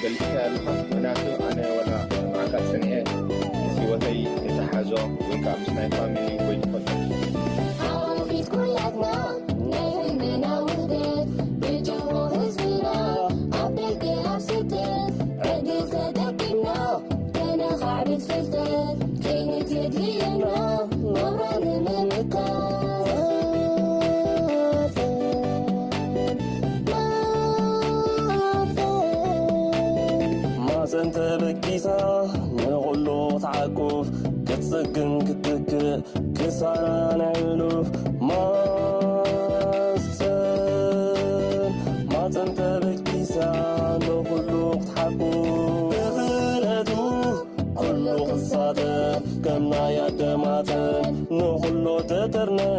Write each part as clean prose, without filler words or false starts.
قلت لها مناتو أنا ولا معك سنة سوتي يتحاجو وينك مش فاميلي ويتفضل عرفت كلنا نهمنا وحدات بجو هزنا عبيت عبستات عدل تدكنا كان خعبت فلتات كانت يدلينا نوران ما زنت بكيسا نغلو تعكوف كتسقن كتك كسارة نعلوف ما زنت بكيسا نغلو تعكوف بغلتو كله قصادة كمنا يا دماتن نغلو تترنا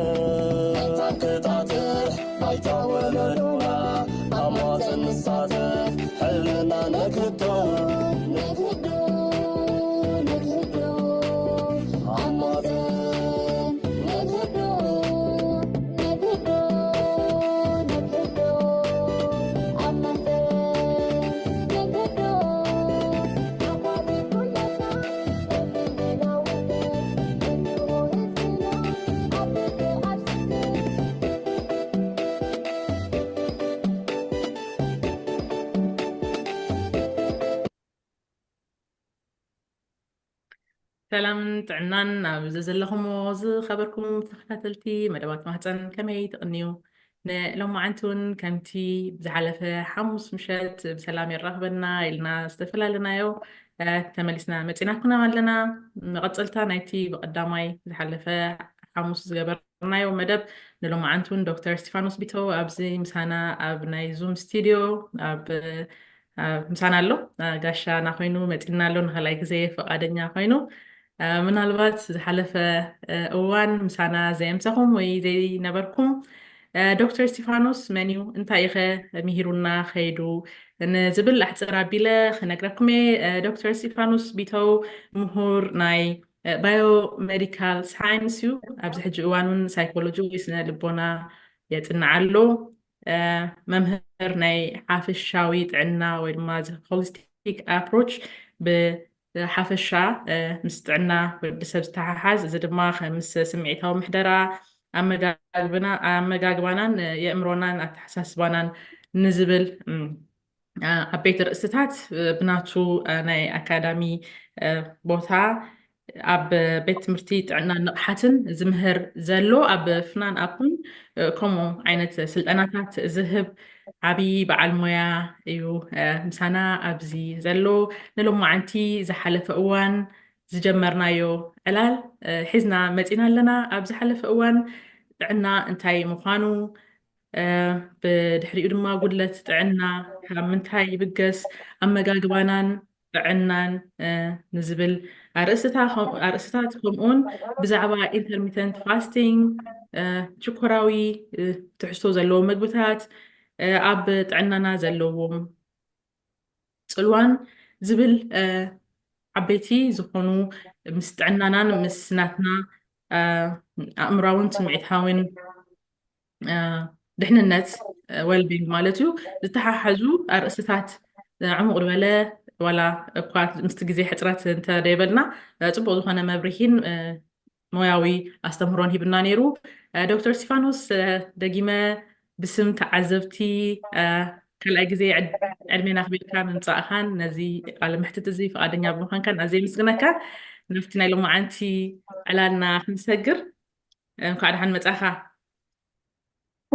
كتاتح بايتا ولدونا أما سنساتح حلنا نكتو سلام طعنان بزلهم وز خبركم تخاتلتي مدوات مهتن كمي تقنيو لو ما عنتون كمتي بزحلفة حمص مشات بسلام الرهبنا إلنا استفلا لنا يو تملسنا متنا كنا مالنا قصلتا نايتي بقدامي بزحلفة حمص زغبرنا يو مدب لو ما عنتون دكتور ستيفانوس بيتو أبزي مسانا أب ناي زوم ستوديو أب مسانا له قاشا نخوينو متنا له نخلايك زي فقادنيا خوينو ምናልባት ዝሓለፈ እዋን ምሳና ዘየምሰኹም ወይ ዘይነበርኩም ዶክተር ስቲፋኖስ መን እዩ እንታይ ኢኸ ምሂሩና ኸይዱ ንዝብል ኣሕፅር ኣቢለ ክነግረኩም እየ ዶክተር ስቲፋኖስ ቢተው ምሁር ናይ ባዮሜዲካል ሳይንስ እዩ ኣብዚ ሕጂ እዋን እውን ሳይኮሎጂ ወይ ስነ ልቦና የፅንዕ ኣሎ መምህር ናይ ሓፈሻዊ ጥዕና ወይ ድማ ሆሊስቲክ ኣፕሮች ሓፈሻ ምስ ጥዕና ወዲሰብ ዝተሓሓዝ እዚ ድማ ከምስ ስምዒታዊ ምሕደራ ኣመጋግባናን የእምሮናን ኣተሓሳስባናን ንዝብል ዓበይቲ ርእስታት ብናቱ ናይ ኣካዳሚ ቦታ ኣብ ቤት ትምህርቲ ጥዕና ንቕሓትን ዝምህር ዘሎ ኣብ ፍናን ኣፑን ከምኡ ዓይነት ስልጠናታት ዝህብ ዓብይ በዓል ሞያ እዩ ምሳና ኣብዚ ዘሎ ንሎማዓንቲ ዝሓለፈ እዋን ዝጀመርናዮ ዕላል ሒዝና መፂና ኣለና ኣብ ዝሓለፈ እዋን ጥዕና እንታይ ምዃኑ ብድሕሪኡ ድማ ጉድለት ጥዕና ካብ ምንታይ ይብገስ ኣመጋግባናን ጥዕናን ንዝብል ኣርእስታት ከምኡውን ብዛዕባ ኢንተርሚተንት ፋስቲንግ ሽኮራዊ ትሕዝቶ ዘለዎ ምግብታት ኣብ ጥዕናና ዘለዎም ፅልዋን ዝብል ዓበይቲ ዝኾኑ ምስ ጥዕናናን ምስ ናትና ኣእምራውን ስምዒታውን ድሕንነት ዌልቢንግ ማለት እዩ ዝተሓሓዙ ኣርእስታት ዕሙቕ ዝበለ ዋላ እኳ ምስቲ ግዜ ሕፅረት እንተደይበልና ፅቡቅ ዝኾነ መብርሂን ሞያዊ ኣስተምህሮን ሂብና ነይሩ ዶክተር ስቲፋኖስ ደጊመ ብስም ተዓዘብቲ ካልኣይ ግዜ ዕድሜና ክቤልካ ምምፃእኻን ነዚ ቃለ ምሕትት እዚ ፈቃደኛ ብምዃንካን ኣዝየ ምስግነካ ናብቲ ናይ ሎማዓንቲ ዕላልና ክንሰግር እንኳዕ ድሓን መፃኻ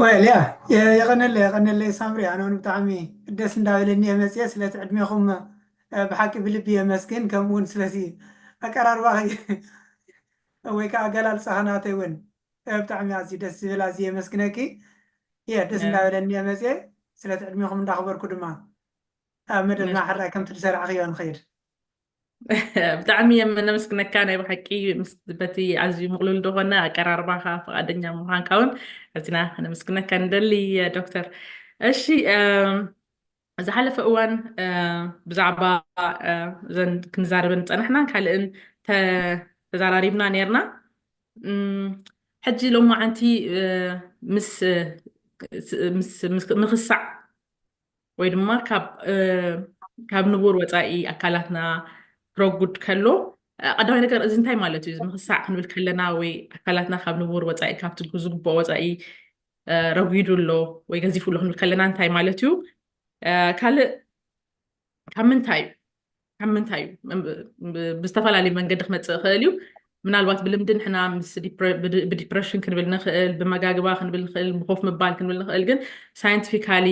ወይል የቀነለይ ሳምሪ ኣነ እውን ብጣዕሚ ደስ እንዳበለኒ እየ መፅየ ስለቲ ዕድሜኹም ብሓቂ ብልቢ የመስግን ከምኡውን ስለዚ ኣቀራርባ ወይ ከዓ ኣገላልፃ ናተይ እውን ብጣዕሚ ኣዝዩ ደስ ዝብል ኣዝየ የመስግነኪ እየ ደስ እንዳበለኒ እየ መፅየ ስለቲ ዕድሜኹም እንዳኽበርኩ ድማ ኣብ መደብና ሓራይ ከምቲ ዝሰርዕኽዮ ንኸይድ ብጣዕሚ እየ ነመስግነካ ናይ ብሓቂ በቲ ኣዝዩ ምቕሉል ዝኾነ ኣቀራርባኻ ፈቃደኛ ምዃንካ እውን ኣዝና ነመስግነካ ንደሊ ዶክተር እሺ ዝሓለፈ እዋን ብዛዕባ ዘን ክንዛረብን ፀናሕና ካልእን ተዘራሪብና ነርና حجي لو ما عندي مس مخسع ويدما كاب نبور وطاي أكلاتنا رغد كلو قدام ነገር እዚ እንታይ ማለት እዩ ምኽሳዕ ክንብል ከለና ወይ ኣካላትና ካብ ንቡር ወፃኢ ካብቲ ዝግቦ ወፃኢ ረጉዱሎ ወይ ገዚፉሎ ክንብል ከለና እንታይ ማለት እዩ ካልእ ካብ ምንታይ ብዝተፈላለየ መንገዲ ክመፅእ ይኽእል እዩ ምናልባት ብልምዲ ንሕና ምስ ብዲፕሬሽን ክንብል ንኽእል ብመጋግባ ክንብል ንኽእል ብኮፍ ምባል ክንብል ንኽእል ግን ሳይንቲፊካሊ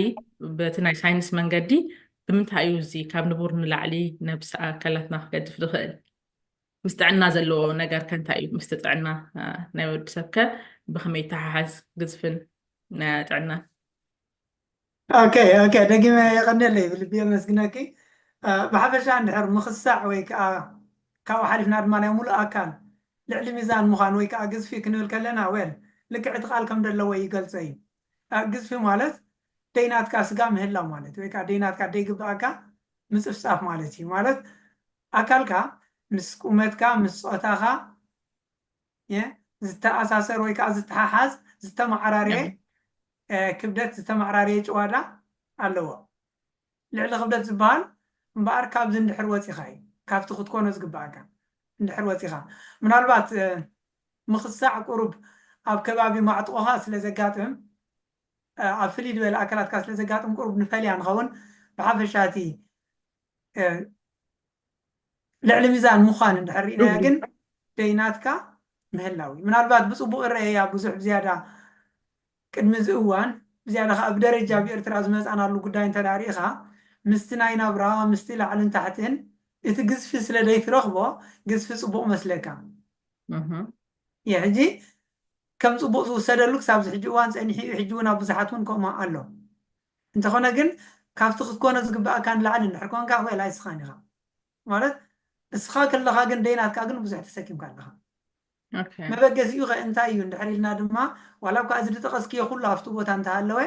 በቲ ናይ ሳይንስ መንገዲ ብምንታይ እዩ እዚ ካብ ንቡር ንላዕሊ ነብሲ ኣካላትና ክገድፍ ዝኽእል ምስ ጥዕና ዘለዎ ነገር ከንታይ እዩ ምስ ጥዕና ናይ ወዲ ሰብ ከ ብኸመይ ተሓሓዝ ግዝፍን ናይ ጥዕና ኦኬ ደጊመ የቀነለይ ብልቢ መስግነኪ ብሓፈሻ እንድሕር ምኽሳዕ ወይ ከዓ ካብኡ ሓሊፍና ድማ ናይ ሙሉእ ኣካል ልዕሊ ሚዛን ምዃን ወይ ከዓ ግዝፊ ክንብል ከለና ወል ልክዕ እቲ ቃል ከም ዘለዎ ይገልፆ እዩ ግዝፊ ማለት ደይናትካ ስጋ ምህላው ማለት ወይ ከዓ ደይናትካ ደይግብኣካ ምፅፍፃፍ ማለት እዩ ማለት ኣካልካ ምስ ቁመትካ ምስ ፆታኻ ዝተኣሳሰር ወይ ከዓ ዝተሓሓዝ ዝተማዕራርየ ክብደት ዝተማዕራርየ ጭዋዳ ኣለዎ ልዕሊ ክብደት ዝበሃል እምበኣር ካብዚ እንድሕር ወፂኻ እዩ ካብቲ ክትኮኖ ዝግብኣካ እንድሕር ወፂኻ ምናልባት ምኽሳዕ ቁሩብ ኣብ ከባቢ ማዕጥቆኻ ስለ ዘጋጥም ኣብ ፍልይ ዝበለ ኣካላትካ ስለ ዘጋጥም ቁሩብ ንፈልያ ንኸውን ብሓፈሻቲ ልዕሊ ሚዛን ምዃን እንድሕር ርኢናያ ግን ደይናትካ ምህላው እዩ ምናልባት ብፅቡቅ ረአያ ብዙሕ ዝያዳ ቅድሚ እዚ እዋን ዝያዳ ከዓ ብደረጃ ብኤርትራ ዝመፃናሉ ጉዳይ እንተዳሪእኻ ምስቲ ናይ ናብራ ምስቲ ላዕልን ታሕትን እቲ ግዝፊ ስለ ደይትረኽቦ ግዝፊ ፅቡቅ መስለካ ሕጂ ከም ፅቡቅ ዝውሰደሉ ክሳብ ሕጂ እዋን ፀኒሑ እዩ ሕጂ እውን ኣብ ብዙሓት እውን ከምኡ ኣሎ እንተኾነ ግን ካብቲ ክትኮነ ዝግብኣካ ንላዕሊ እንድሕር ኮንካ ወይ ኣይስኻን ኢኻ ማለት እስኻ ከለኻ ግን ደይናትካ ግን ብዙሕ ተሰኪምካ ኣለኻ መበገሲኡ ኸ እንታይ እዩ እንድሕር ኢልና ድማ ዋላ እኳ እዚ ዝጠቐስክዮ ኩሉ ኣብቲ ቦታ እንተሃለወ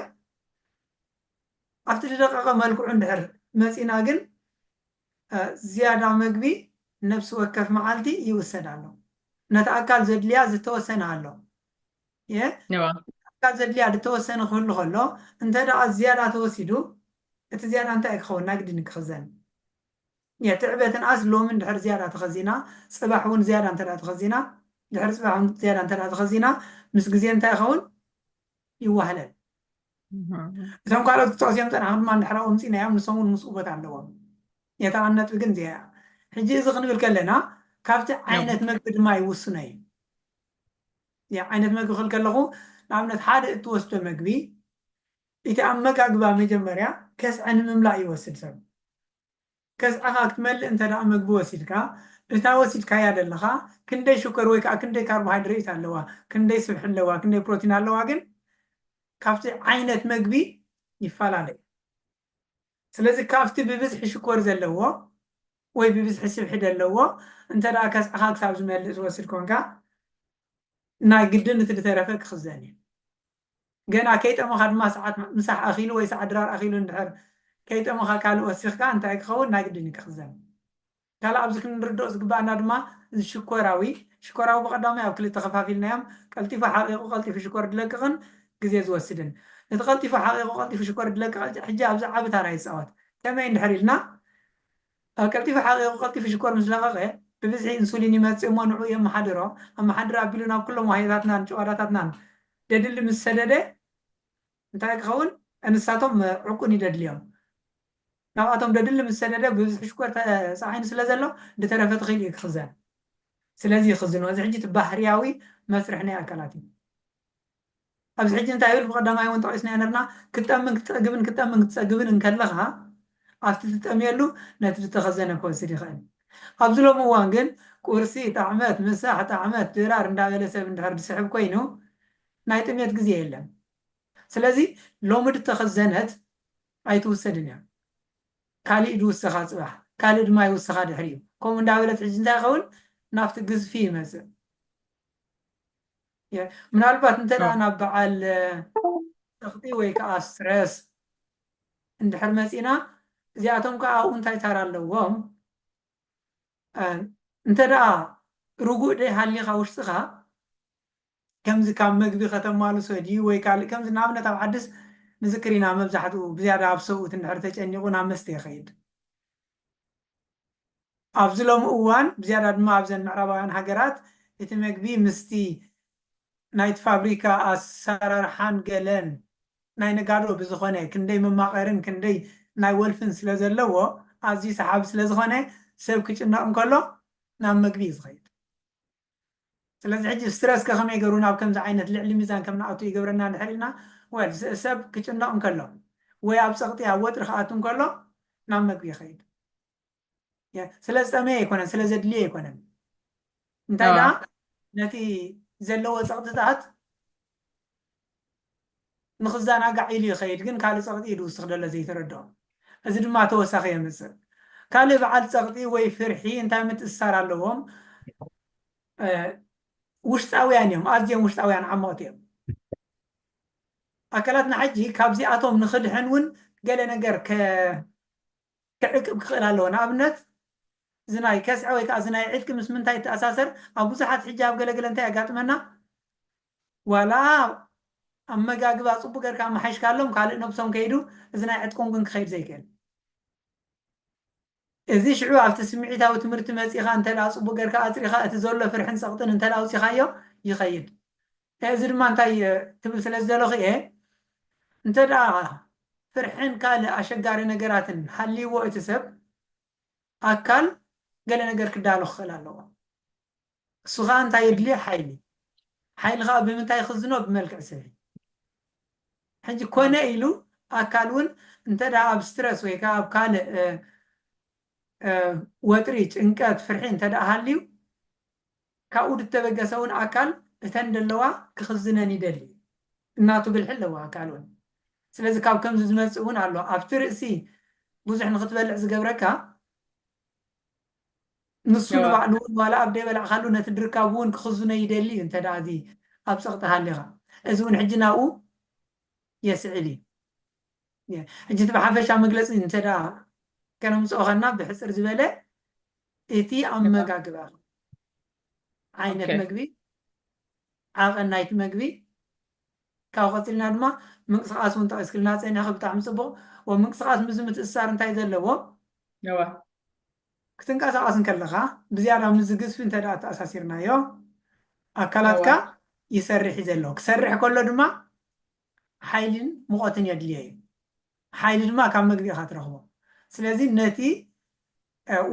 ኣብቲ ዝደቐቐ መልክዑ እንድሕር መፂና ግን ዝያዳ ምግቢ ነብሲ ወከፍ መዓልቲ ይውሰድ ኣሎ ነቲ ኣካል ዘድልያ ዝተወሰነ ኣሎ ኣካል ዘድልያ ዝተወሰነ ክህሉ ከሎ እንተ ደኣ ዝያዳ ተወሲዱ እቲ ዝያዳ እንታይ ክኸውን ናግድን ክኽዘን ትዕበትን ኣስ ሎሚ እንድሕር ዝያዳ ተኸዚና ፅባሕ እውን ዝያዳ እንተ ተኸዚና ድሕሪ ፅባሕ ዝያዳ እንተ ተኸዚና ምስ ግዜ እንታይ ይኸውን ይዋህለል እቶም ካልኦት ክተወሲዮም ፀናሖም ድማ እንድሕር ወምፂናዮም ንሶም እውን ምስኡ ቦታ ኣለዎም የተቐነጥ ግን እዚያ ሕጂ እዚ ክንብል ከለና ካብቲ ዓይነት ምግቢ ድማ ይውስኖ እዩ ዓይነት ምግቢ ክብል ከለኹ ንኣብነት ሓደ እትወስዶ ምግቢ እቲ ኣመጋግባ መጀመርያ ከስዐ ንምምላእ ይወስድ ሰብ ከስዓኻ ክትመልእ እንተ ደኣ ምግቢ ወሲድካ እታ ወሲድካያ ዘለኻ ክንደይ ሽኮር ወይ ከዓ ክንደይ ካርቦሃይድሬት ኣለዋ ክንደይ ስብሒ ኣለዋ ክንደይ ፕሮቲን ኣለዋ ግን ካብቲ ዓይነት ምግቢ ይፈላለዩ ስለዚ ካብቲ ብብዝሒ ሽኮር ዘለዎ ወይ ብብዝሒ ስብሒ ዘለዎ እንተ ደኣ ከስዓኻ ክሳብ ዝመልእ ዝወስድ ኮንካ ናይ ግድን እቲ ዝተረፈ ክኽዘን እዩ ገና ከይጠመኻ ድማ ሰዓት ምሳሕ ኣኺሉ ወይ ሰዓት ድራር ኣኺሉ እንድሕር ከይጠመኻ ካልእ ወሲኽካ እንታይ ክኸውን ናይ ግድን ክኽዘን ካልእ ኣብዚ ክንርድኦ ዝግባአና ድማ ሽኮራዊ ብቐዳማይ ኣብ ክልተ ከፋፊልናዮም ቀልጢፉ ሓቂቁ ቀልጢፉ ሽኮር ድለቅቕን ግዜ ዝወስድን እቲ ቀልጢፉ ሓቂቁ ቀልጢፉ ሽኮር ድለቅቕ ሕጂ ኣብዚ ዓብ ታራ ይፃወት ከመይ እንድሕር ኢልና ቀልጢፉ ሓቂቁ ቀልጢፉ ሽኮር ምስ ለቐቐ ብብዝሒ ኢንሱሊን ይመፅእ እሞ ንዑ የመሓድሮ ኣመሓድር ኣቢሉ ናብ ኩሎም ዋህያታትናን ጨዋዳታትናን ደድሊ ምስ ሰደደ እንታይ ክኸውን እንስሳቶም ዕቁን ይደድልዮም ናብኣቶም ደድሊ ምስ ሰደደ ብብዝሒ ሽኮር ተፃዒኑ ስለ ዘሎ ዝተረፈ ትኽእል እዩ ክኽዘን ስለዚ ይኽዝንዎ እዚ ሕጂ ባህርያዊ መስርሕ ናይ ኣካላት እዩ ኣብዚ ሕጂ እንታይ ይብል ብቐዳማይ እውን ጠቂስና ነርና ክትጠምን ክትፀግብን እንከለኻ ኣብቲ ትጠምየሉ ነቲ ዝተኸዘነ ክወስድ ይኽእል ኣብዚ ሎሚ እዋን ግን ቁርሲ ጣዕመት ምሳሕ ጣዕመት ድራር እንዳበለ ሰብ እንድሕር ዝስሕብ ኮይኑ ናይ ጥምየት ግዜ የለን ስለዚ ሎሚ ድተኸዘነት ኣይትውሰድን እያ ካልእ ድውስኻ ፅባሕ ካልእ ድማ ይውስኻ ድሕሪ እዩ ከምኡ እንዳበለት ሕጂ እንታይ ይኸውን ናብቲ ግዝፊ ይመፅእ ምናልባት እንተ ደኣ ናብ በዓል ተኽጢ ወይ ከዓ ስትረስ እንድሕር መፂና እዚኣቶም ከዓ ኣብኡ እንታይ ታራ ኣለዎም እንተ ደኣ ርጉእ ደይሃሊኻ ውሽጥኻ ከምዚ ካብ መግቢ ከተማልሶ ድዩ ወይ ካልእ ከምዚ ንኣብነት ኣብ ዓድስ ንዝክር ኢና መብዛሕትኡ ብዝያዳ ኣብ ሰብኡት እንድሕር ተጨኒቑ ናብ መስተ ይኸይድ ኣብዚ ሎሚ እዋን ብዝያዳ ድማ ኣብዘን ምዕራባውያን ሃገራት እቲ መግቢ ምስቲ ናይቲ ፋብሪካ ኣሰራርሓን ገለን ናይ ነጋዶ ብዝኾነ ክንደይ መማቐርን ክንደይ ናይ ወልፍን ስለ ዘለዎ ኣዝዩ ሰሓቢ ስለ ዝኾነ ሰብ ክጭነቕ እንከሎ ናብ መግቢ እዩ ዝኸይድ ስለዚ ሕጂ ስትረስ ከመይ ገይሩ ናብ ከምዚ ዓይነት ልዕሊ ሚዛን ከም ንኣቱ ይገብረና ንድሕር ኢልና ወይ ሰብ ክጭነቕ እንከሎ ወይ ኣብ ፀቕጢ ኣብ ወጥሪ ክኣቱ እንከሎ ናብ መግቢ ይኸይድ ስለ ዝጠመየ ኣይኮነን ስለ ዘድልየ ኣይኮነን እንታይ ደኣ ነቲ ዘለዎ ፀቕጥታት ንክዘናጋዕ ኢሉ ይኸይድ ግን ካልእ ፀቕጢ ኢሉ ውስኽ ደሎ ዘይተረድኦ እዚ ድማ ተወሳኺ የምፅእ ካልእ በዓል ፀቕጢ ወይ ፍርሒ እንታይ ምትእስሳር ኣለዎም ውሽጣውያን እዮም ኣዝዮም ውሽጣውያን ዓመቕቲ እዮም ኣካላትና ሕጂ ካብዚኣቶም ንክድሕን እውን ገለ ነገር ክዕቅብ ክኽእል ኣለዎ ንኣብነት ዝናይ ከስዐ ወይ ከዓ ዝናይ ዕጥቂ ምስ ምንታይ ተኣሳሰር ኣብ ብዙሓት ሕጂ ኣብ ገለገለ እንታይ ያጋጥመና ዋላ ኣመጋግባ ፅቡቅ ጌርካ መሓይሽካሎም ካልእ ነብሶም ከይዱ እዚ ናይ ዕጥቆም ግን ክኸይድ ዘይክእል እዚ ሽዑ ኣብቲ ስምዒታዊ ትምህርቲ መፂኻ እንተዳ ፅቡቅ ጌርካ ኣፅሪኻ እቲ ዘሎ ፍርሕን ፀቕጥን እንተዳ ኣውፂኻዮ ይኸይድ እዚ ድማ እንታይ ትብል ስለ ዝደለኹ እየ እንተዳ ፍርሕን ካልእ ኣሸጋሪ ነገራትን ሃልይዎ እቲ ሰብ ኣካል ገለ ነገር ክዳሎ ክኽእል ኣለዎ እሱ ከዓ እንታይ የድልዮ ሓይሊ ሓይሊ ከዓ ብምንታይ ክዝኖ ብመልክዕ ስብሒ ሕጂ ኮነ ኢሉ ኣካል እውን እንተዳ ኣብ ስትረስ ወይ ከዓ ኣብ ካልእ ወጥሪ ጭንቀት ፍርሒ እንተዳ ሃልዩ ካብኡ ድተበገሰ እውን ኣካል እተን ደለዋ ክኽዝነን ይደሊ እናቱ ብልሒ ኣለዎ ኣካል እውን ስለዚ ካብ ከምዚ ዝመፅእ እውን ኣሎ ኣብቲ ርእሲ ብዙሕ ንክትበልዕ ዝገብረካ ንሱ ንባዕሉ እውን ዋላ ኣብ ደይበላዕካሉ ነቲ ድርካብ እውን ክኽዝነ ይደሊ እዩ እንተዳ እዚ ኣብ ፀቕጢ ሃሊኻ እዚ እውን ሕጂ ናብኡ የስዕል እዩ ሕጂ እቲ ብሓፈሻ መግለፂ እንተዳ ከነምፅኦ ከና ብሕፅር ዝበለ እቲ ኣመጋግባ ዓይነት መግቢ ዓቐን ናይቲ መግቢ ካብ ቀፂልና ድማ ምንቅስቃስ እውን ጠቂስክልና ፀኒሕኺ ብጣዕሚ ፅቡቕ ወምንቅስቃስ ምዝ ምትእስሳር እንታይ ዘለዎ ክትንቀሳቀስ ከለካ ብዝያዳ ምዝ ግዝፊ እንተዳ ተኣሳሲርናዮ ኣካላትካ ይሰርሕ እዩ ዘሎ ክሰርሕ ከሎ ድማ ሓይልን ሙቐትን የድልዮ እዩ ሓይሊ ድማ ካብ መግቢ ኢኻ ትረኽቦ ስለዚ ነቲ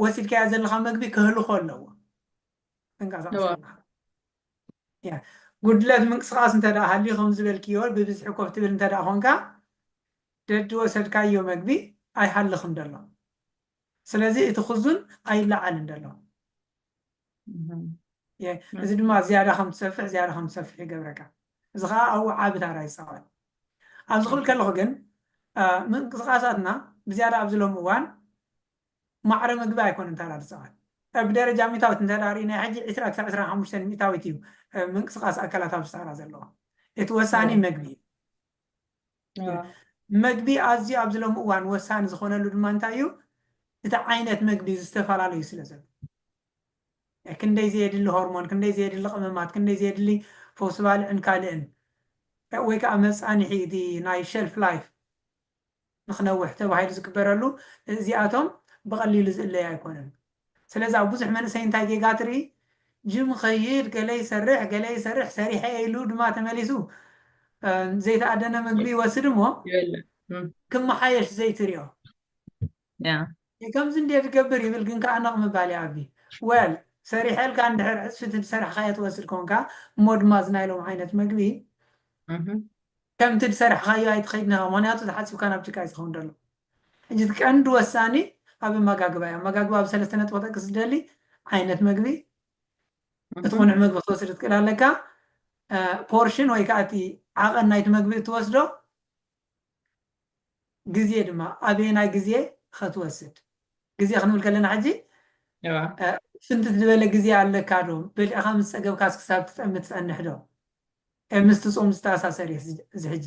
ወሲድካያ ዘለካ መግቢ ክህልኮ ኣለዎ ትንቀሳቀስ ጉድለት ምንቅስቃስ እንተዳ ሃልዩ ከም ዝበልክዮ ብብዝሒ ኮፍ ትብል እንተዳ ኮንካ ደዲ ወሰድካዮ መግቢ ኣይሃልኽን ደሎ ስለዚ እቲ ክዙን ኣይለዓልን ደሎ እዚ ድማ ዝያዳ ከም ትሰፍሕ ዝያዳ ከም ትሰፍሕ ይገብረካ እዚ ከዓ ኣብ ዓቢ ታራ ይፃወት ኣብዚ ክብል ከለኹ ግን ምንቅስቃሳትና ብዝያዳ ኣብዚ ሎሚ እዋን ማዕረ ምግቢ ኣይኮነን ታራ ዝፃወት ብደረጃ ሚታዊት እንተዳ ርኢና ሕጂ 20 ክሳብ 25 ሚታዊት እዩ ምንቅስቃስ ኣካላት ኣብ ዝታራ ዘለዎ እቲ ወሳኒ መግቢ እዩ መግቢ ኣዝዩ ኣብዚ ሎሚ እዋን ወሳኒ ዝኾነሉ ድማ እንታይ እዩ እቲ ዓይነት መግቢ ዝተፈላለዩ ስለ ዘሎ ክንደይ ዘየድሊ ሆርሞን ክንደይ ዘየድሊ ቅመማት ክንደይ ዘየድሊ ፈውሲ ባልዕን ካልእን ወይ ከዓ መፃኒሒ እቲ ናይ ሸልፍ ላይፍ ንክነውሕ ተባሂሉ ዝግበረሉ እዚኣቶም ብቐሊሉ ዝእለይ ኣይኮነን ስለዚ ኣብ ብዙሕ መንእሰይ እንታይ ጌጋ ትርኢ ጅም ኸይድ ገለ ይሰርሕ ሰሪሐ ኢሉ ድማ ተመሊሱ ዘይተኣደነ ምግቢ ይወስድ እሞ ክመሓየሽ ዘይትሪኦ ከምዚ እንዴት ትገብር ይብል ግን ከዓ ነቕ ምባል ኣብቢ ወል ሰሪሐልካ እንድሕር ዕፅፊት ዝሰርሕካዮ ትወስድ ኮንካ እሞ ድማ ዝናይሎም ዓይነት ምግቢ ከምቲ ዝሰርሕካዮ ኣይትኸይድንኻ ምክንያቱ ዝሓፂብካ ናብ ጭቃ ዝኸውን ደሎ ሕጂ እቲ ቀንዲ ወሳኒ ኣብ ኣመጋግባ እዩ ኣመጋግባ ኣብ 3 ነጥቢ ክጠቅስ ዝደሊ ዓይነት መግቢ እቲ ቁኑዕ መግቢ ክትወስድ ትክእል ኣለካ ፖርሽን ወይ ከዓ እቲ ዓቐን ናይቲ መግቢ እትወስዶ ግዜ ድማ ኣበየናይ ግዜ ክትወስድ ግዜ ክንብል ከለና ሕጂ ፍንትት ዝበለ ግዜ ኣለካ ዶ በሊዕኻ ምስ ፀገብካስ ክሳብ ትጠምት ትፀንሕ ዶ ምስቲ ፆም ዝተኣሳሰር እዚ ሕጂ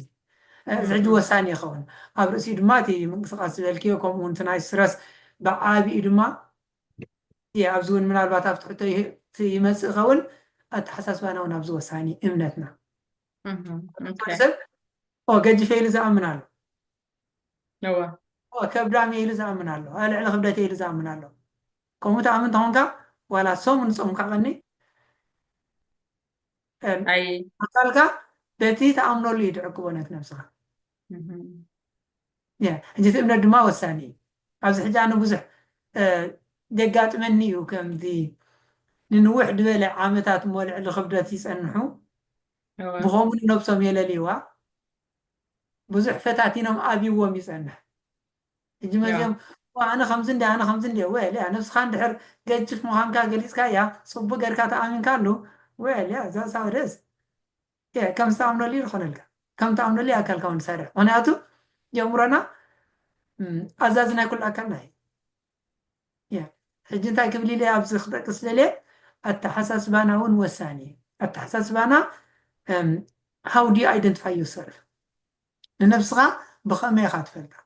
እዚ ሕጂ ወሳኒ ይኸውን ኣብ ርእሲኡ ድማ እቲ ምንቅስቃስ ዝበልክዮ ከምኡ እውን እቲ ናይ ስትረስ ብዓብኡ ድማ ኣብዚ እውን ምናልባት ኣብ ትሕቶ ይመፅእ ይኸውን ኣተሓሳስባና እውን ኣብዚ ወሳኒ እምነትና اوكي. سب جدي فيل زأمن له هو كبدا ميل زأمن له على خبرتي يل زأمن له كم تأمن تهونك ولا صوم نصوم كعني اي أكلك بتي تأمن له يدعكونه نفسها مهم. يا أنت تبنا دماء والثاني أز حجانو بزح دقات مني وكم ذي ننوح دبل عامتات مولع لخبرتي سأنحو هو بخوم نبصم يلليوا بزح فتاتينهم أبي وميسأنح يجمعهم وأنا خمسين دي أنا خمسين دي ويل يا نفس خان دحر قد تشوف مهام كا قليس كايا صب قركات آمين كارلو ويل يا زا ساورس يا كم استعملوا لي الخلل كم تعملوا لي أكل كون سارع أنا أتو يومرنا أزازنا كل أكلنا يا حجين تاي كبلي لي أبز خدك سللي التحسس بانا والثاني التحسس بانا how do you identify yourself لنفسها بخمي خات فلتا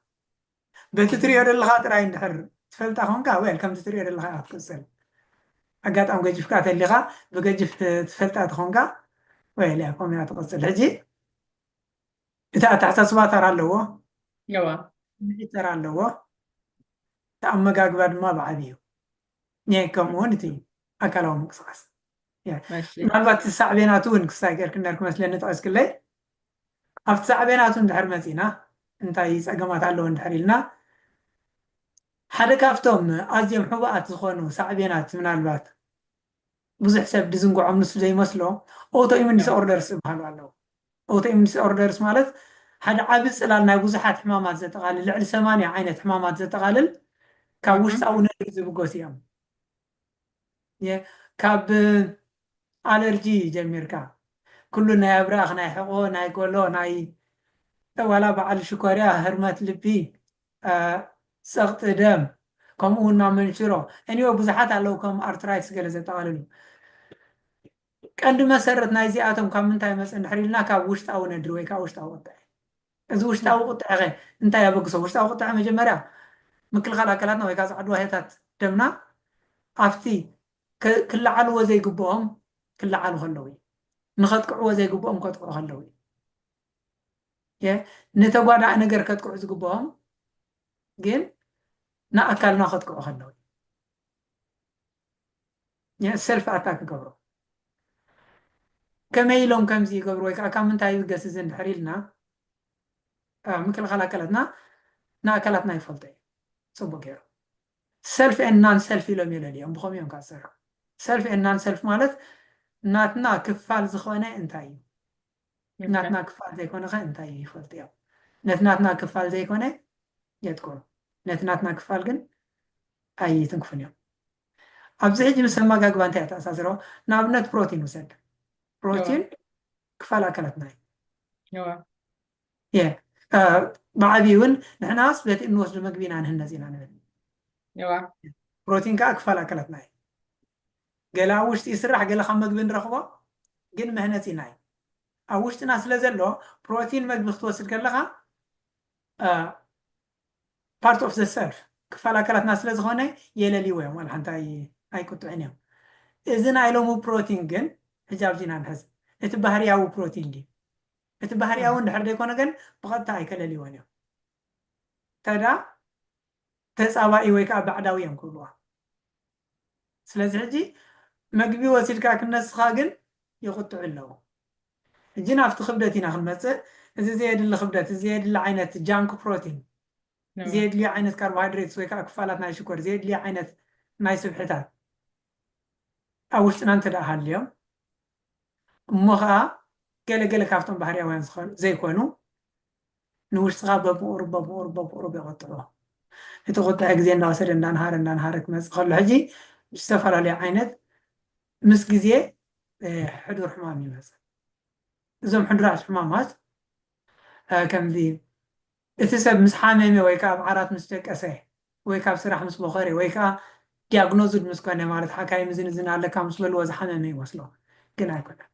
بتتريد الخاطر عين دحر فلتا هونكا ويل كم تتريد الخاطر كسل أقات أم جيف كات اللي غا بجيف فلتا هونكا ويل يا كم يتقصل هجي إذا تحسس ما ترى له هو ترى له تأمل قاعد ما بعديه يعني كمونتي أكلهم مقصاص يعني ماشي معلومات الساعة بيناتون كساكر كنا نركب مثلا نتقص كله أفت ساعة بيناتون دحر متينا أنت يس أجمعت على دحر لنا حدا كافتهم أزيم حبات زخونو ساعة بينات منالبات بزح سب دزنقعهم نصف زي مسلو أوتو إيمون ديس أوردرز بحالو علو أوتو إيمون ديس أوردرز مالت حدا عابس إلالنا بزحات حمامات زتقالل لعل 8 عينة حمامات زتقالل كاوش أو نرز بقوسيام كاب ألرجي جميركا كلنا يبراخ ناي حقو ناي قولو ناي ولا بعل شكوريا هرمات لبي سقط دم كمونا منشرو أنيو بزحات علو كم أرترايتس قال زتقاللو كأنه مسرت نايزي آتم كم انتاي مسن حريلنا كاوشت أو ندروي كاوشت أو قطع إذا وشت أو قطع غي انتاي يبقصو وشت أو قطع مجمرة مكل خلا كلاتنا ويكاز عدو هيتات دمنا عفتي كل علو زي قبوهم كل علو هلوي نخطقعو زي قبوهم قطقعو هلوي نتقوى نقر كتقعو زي قبوهم جين نا أكلنا خطقعو هلوي سيلف أتاك قبرو كما يلوم كم زي قبرو كم انتاي يبقس زين حريلنا ممكن خلا كلتنا نا كلتنا يفلتي صبو كيرو سيلف ان نان سيلف يلوم يلاليهم بخوم يوم كاسر سيلف ان نان سيلف مالت ناتنا كفال زخونة انتاي ناتنا كفال زي كونه انتاي يفلتي ناتنا كفال زي كونه يتكون ناتنا كفال جن اي تنكفن يوم أبزحج مسمى قاقبان انتاي تأساسرو نابنت بروتين وسد بروتين كفال أكلتنا يه بعبيون نحناس بلت إنه وصل مقبين عن هالنزين عن بروتين كأكفال أكلتنا قال أوشت يسرح قال خم مقبين رخبة قل مهنتي ناي أوشت ناس لزلو بروتين مقبين توصل قال لها part of the self كفال أكلتنا سلزخونة يلا لي ويم ولا حتى أي كنت عنيهم إذن أيلومو بروتين قن حجاب جنان حز إتبهري أو بروتين دي إتبهري أو نحر ديكونا قن بغض تاي كلا لي ويم تدا تساوائي ويكا بعداوي يم كلها سلازي مقبي وسيلكا كنسخا قن يقطع له جينا في خبرتنا خمسة إذا زياد اللي خبرت زياد اللي عينة جانك بروتين زياد لي عينة كربوهيدرات ويكا كفالات ناي شكر زياد لي عينة ناي سبحتات أوش نانت ده اليوم مخا قال كافتون بحريا وين زي كونو نوش صغاب بأوروبا يقطعوه يتقطع أجزين ناصر إن نهارك مس خلوا حجي السفر على عينة مس جزية حضور حمامي مثلا زم حضور حمامات كم ذي اتسب مس حامي ويكاب عرات مستك أسه ويكاب سرح مس بخاري ويكا diagnosed مس كونه مارد حكاية مزين على كام مس بالوز حامي وصله كنا كنا